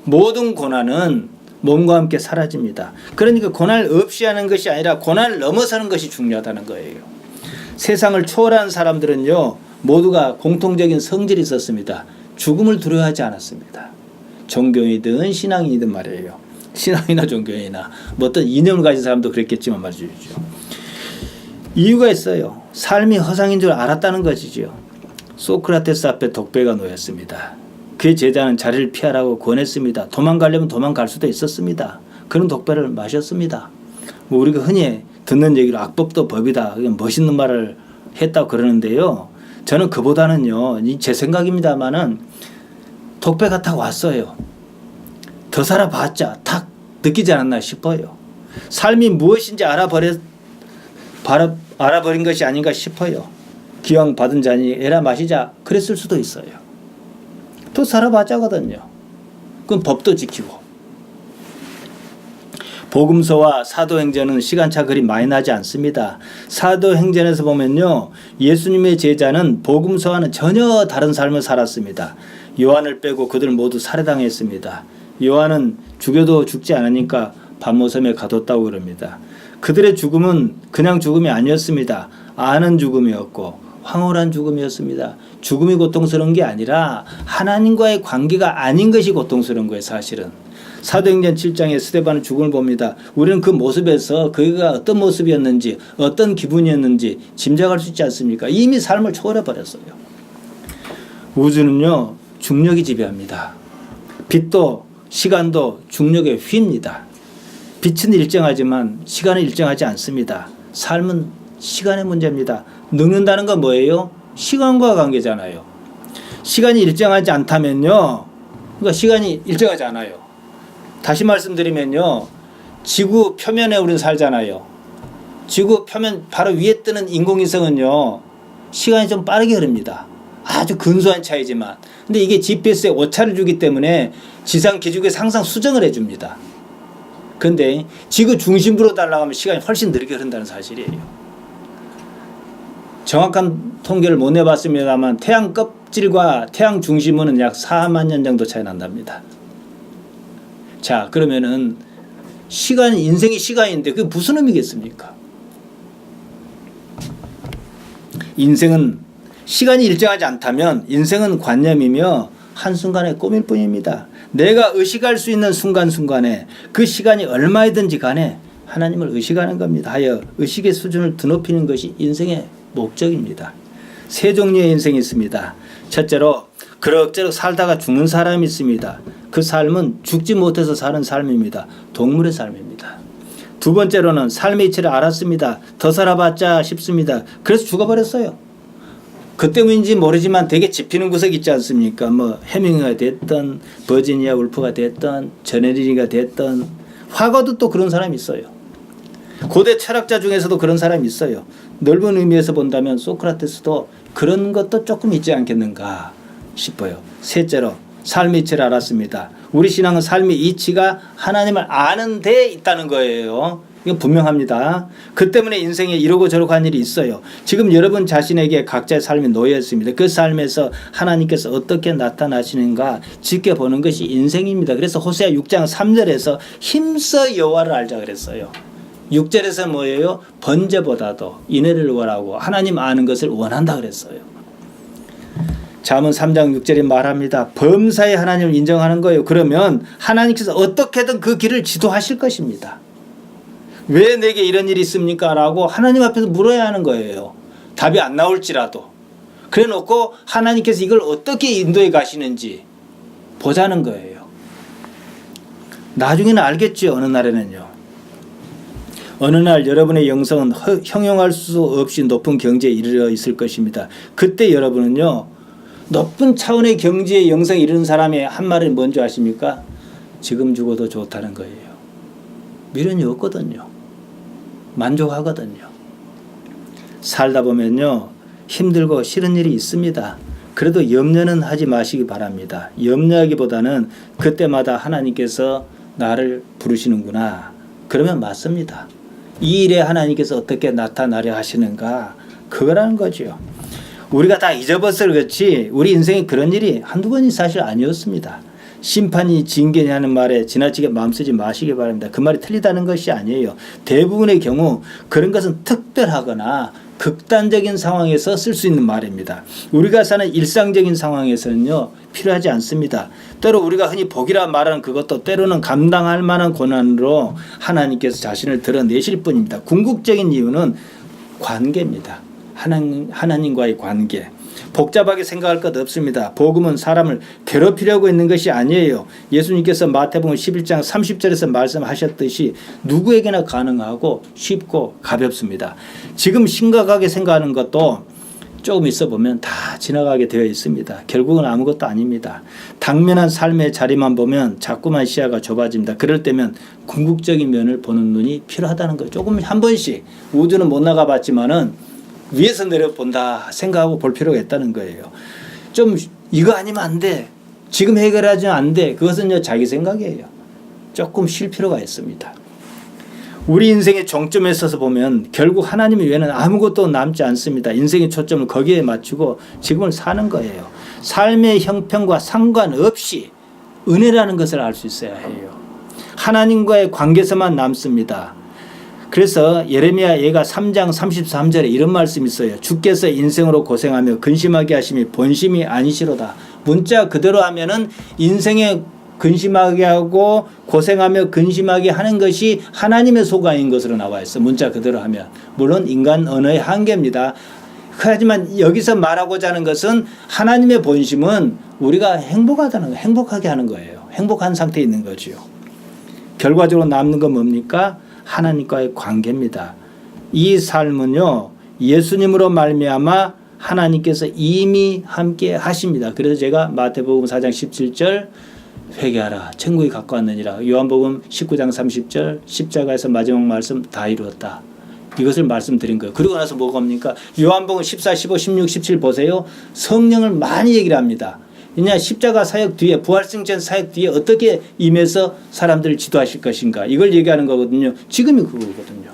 A: 모든 고난은 몸과 함께 사라집니다. 그러니까 고난을 없이 하는 것이 아니라 고난을 넘어서는 것이 중요하다는 거예요. 세상을 초월한 사람들은요 모두가 공통적인 성질이 있었습니다. 죽음을 두려워하지 않았습니다. 종교이든 신앙이든 말이에요. 신앙이나 종교이나 뭐 어떤 이념을 가진 사람도 그랬겠지만 말이죠. 이유가 있어요. 삶이 허상인 줄 알았다는 것이죠. 소크라테스 앞에 독배가 놓였습니다. 그의 제자는 자리를 피하라고 권했습니다. 도망가려면 도망갈 수도 있었습니다. 그런 독배를 마셨습니다. 뭐 우리가 흔히 듣는 얘기로 악법도 법이다. 멋있는 말을 했다고 그러는데요. 저는 그보다는요. 제 생각입니다마는 독배가 딱 왔어요. 더 살아봤자 탁 느끼지 않았나 싶어요. 삶이 무엇인지 알아버린 것이 아닌가 싶어요. 기왕 받은 자니 에라 마시자 그랬을 수도 있어요. 또 살아봤자거든요. 그건 법도 지키고. 복음서와 사도행전은 시간차 그리 많이 나지 않습니다. 사도행전에서 보면요. 예수님의 제자는 복음서와는 전혀 다른 삶을 살았습니다. 요한을 빼고 그들 모두 살해당했습니다. 요한은 죽여도 죽지 않으니까 밤모섬에 가뒀다고 그럽니다. 그들의 죽음은 그냥 죽음이 아니었습니다. 아는 죽음이었고 황홀한 죽음이었습니다. 죽음이 고통스러운 게 아니라 하나님과의 관계가 아닌 것이 고통스러운 거예요. 사실은. 사도행전 7장에 스데반의 죽음을 봅니다. 우리는 그 모습에서 그가 어떤 모습이었는지 어떤 기분이었는지 짐작할 수 있지 않습니까? 이미 삶을 초월해버렸어요. 우주는요. 중력이 지배합니다. 빛도 시간도 중력에 휩니다. 빛은 일정하지만 시간은 일정하지 않습니다. 삶은 시간의 문제입니다. 늙는다는 건 뭐예요? 시간과 관계잖아요. 시간이 일정하지 않다면요. 그러니까 시간이 일정하지 않아요. 다시 말씀드리면요. 지구 표면에 우리는 살잖아요. 지구 표면 바로 위에 뜨는 인공위성은요. 시간이 좀 빠르게 흐릅니다. 아주 근소한 차이지만. 근데 이게 GPS에 오차를 주기 때문에 지상 기준에서 항상 수정을 해줍니다. 그런데 지구 중심부로 날아가면 시간이 훨씬 느리게 흐른다는 사실이에요. 정확한 통계를 못 내봤습니다만 태양 껍질과 태양 중심은 약 4만 년 정도 차이 난답니다. 자, 그러면은 인생이 시간인데 그게 무슨 의미겠습니까? 인생은 시간이 일정하지 않다면 인생은 관념이며 한순간의 꿈일 뿐입니다. 내가 의식할 수 있는 순간순간에 그 시간이 얼마이든지 간에 하나님을 의식하는 겁니다. 하여 의식의 수준을 드높이는 것이 인생의 목적입니다. 세 종류의 인생이 있습니다. 첫째로 그럭저럭 살다가 죽는 사람이 있습니다. 그 삶은 죽지 못해서 사는 삶입니다. 동물의 삶입니다. 두 번째로는 삶의 이치를 알았습니다. 더 살아봤자 싶습니다. 그래서 죽어버렸어요. 그 때문인지 모르지만 되게 짚히는 구석이 있지 않습니까? 뭐 해밍웨이가 됐던 버지니아 울프가 됐던 전혜린이가 됐던 화가도 또 그런 사람이 있어요. 고대 철학자 중에서도 그런 사람이 있어요. 넓은 의미에서 본다면 소크라테스도 그런 것도 조금 있지 않겠는가 싶어요. 셋째로 삶의 이치를 알았습니다. 우리 신앙은 삶의 이치가 하나님을 아는 데 있다는 거예요. 이건 분명합니다. 그 때문에 인생에 이러고 저러고 한 일이 있어요. 지금 여러분 자신에게 각자의 삶이 놓여 있습니다. 그 삶에서 하나님께서 어떻게 나타나시는가 지켜보는 것이 인생입니다. 그래서 호세아 6장 3절에서 힘써 여호와를 알자 그랬어요. 6절에서 뭐예요? 번제보다도 인애를 원하고 하나님 아는 것을 원한다 그랬어요. 잠언 3장 6절에 말합니다. 범사에 하나님을 인정하는 거예요. 그러면 하나님께서 어떻게든 그 길을 지도하실 것입니다. 왜 내게 이런 일이 있습니까? 라고 하나님 앞에서 물어야 하는 거예요. 답이 안 나올지라도. 그래 놓고 하나님께서 이걸 어떻게 인도해 가시는지 보자는 거예요. 나중에는 알겠죠. 어느 날에는요. 어느 날 여러분의 영성은 형용할 수 없이 높은 경지에 이르러 있을 것입니다. 그때 여러분은요. 높은 차원의 경지에 영성에 이르는 사람의 한 말은 뭔지 아십니까? 지금 죽어도 좋다는 거예요. 미련이 없거든요. 만족하거든요. 살다 보면요. 힘들고 싫은 일이 있습니다. 그래도 염려는 하지 마시기 바랍니다. 염려하기보다는 그때마다 하나님께서 나를 부르시는구나. 그러면 맞습니다. 이 일에 하나님께서 어떻게 나타나려 하시는가. 그거라는 거죠. 우리가 다 잊어버려서 그렇지 우리 인생에 그런 일이 한두 번이 사실 아니었습니다. 심판이 징계니 하는 말에 지나치게 마음 쓰지 마시기 바랍니다. 그 말이 틀리다는 것이 아니에요. 대부분의 경우 그런 것은 특별하거나 극단적인 상황에서 쓸 수 있는 말입니다. 우리가 사는 일상적인 상황에서는요 필요하지 않습니다. 때로 우리가 흔히 복이라 말하는 그것도 때로는 감당할 만한 고난으로 하나님께서 자신을 드러내실 뿐입니다. 궁극적인 이유는 관계입니다. 하나님과의 관계. 복잡하게 생각할 것 없습니다. 복음은 사람을 괴롭히려고 있는 것이 아니에요. 예수님께서 마태복음 11장 30절에서 말씀하셨듯이 누구에게나 가능하고 쉽고 가볍습니다. 지금 심각하게 생각하는 것도 조금 있어 보면 다 지나가게 되어 있습니다. 결국은 아무것도 아닙니다. 당면한 삶의 자리만 보면 자꾸만 시야가 좁아집니다. 그럴 때면 궁극적인 면을 보는 눈이 필요하다는 거예요. 조금 한 번씩 우주는 못 나가봤지만은 위에서 내려본다 생각하고 볼 필요가 있다는 거예요. 좀 이거 아니면 안 돼. 지금 해결하지 안 돼. 그것은 자기 생각이에요. 조금 쉴 필요가 있습니다. 우리 인생의 종점에 서서 보면 결국 하나님 외에는 아무것도 남지 않습니다. 인생의 초점을 거기에 맞추고 지금을 사는 거예요. 삶의 형편과 상관없이 은혜라는 것을 알 수 있어야 해요. 하나님과의 관계에서만 남습니다. 그래서 예레미야 예가 3장 33절에 이런 말씀이 있어요. 주께서 인생으로 고생하며 근심하게 하심이 본심이 아니시로다. 문자 그대로 하면은 인생에 근심하게 하고 고생하며 근심하게 하는 것이 하나님의 소관인 것으로 나와 있어. 문자 그대로 하면. 물론 인간 언어의 한계입니다. 하지만 여기서 말하고자 하는 것은 하나님의 본심은 우리가 행복하다는 거, 행복하게 하는 거예요. 행복한 상태에 있는 거죠. 결과적으로 남는 건 뭡니까? 하나님과의 관계입니다. 이 삶은요 예수님으로 말미암아 하나님께서 이미 함께 하십니다. 그래서 제가 마태복음 4장 17절 회개하라 천국이 가까웠느니라, 요한복음 19장 30절 십자가에서 마지막 말씀 다 이루었다. 이것을 말씀드린 거예요. 그러고 나서 뭐가 옵니까? 요한복음 14, 15, 16, 17 보세요. 성령을 많이 얘기를 합니다. 그냥 십자가 사역 뒤에 부활승천 사역 뒤에 어떻게 임해서 사람들을 지도하실 것인가 이걸 얘기하는 거거든요. 지금이 그거거든요.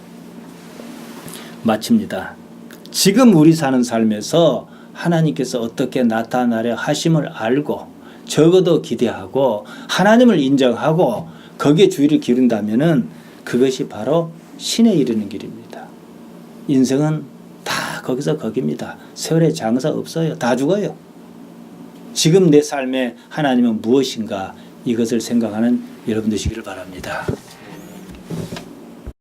A: 마칩니다. 지금 우리 사는 삶에서 하나님께서 어떻게 나타나려 하심을 알고 적어도 기대하고 하나님을 인정하고 거기에 주의를 기울인다면은 그것이 바로 신에 이르는 길입니다. 인생은 다 거기서 거기입니다. 세월에 장사 없어요. 다 죽어요. 지금 내 삶에 하나님은 무엇인가 이것을 생각하는 여러분 되시기를 바랍니다.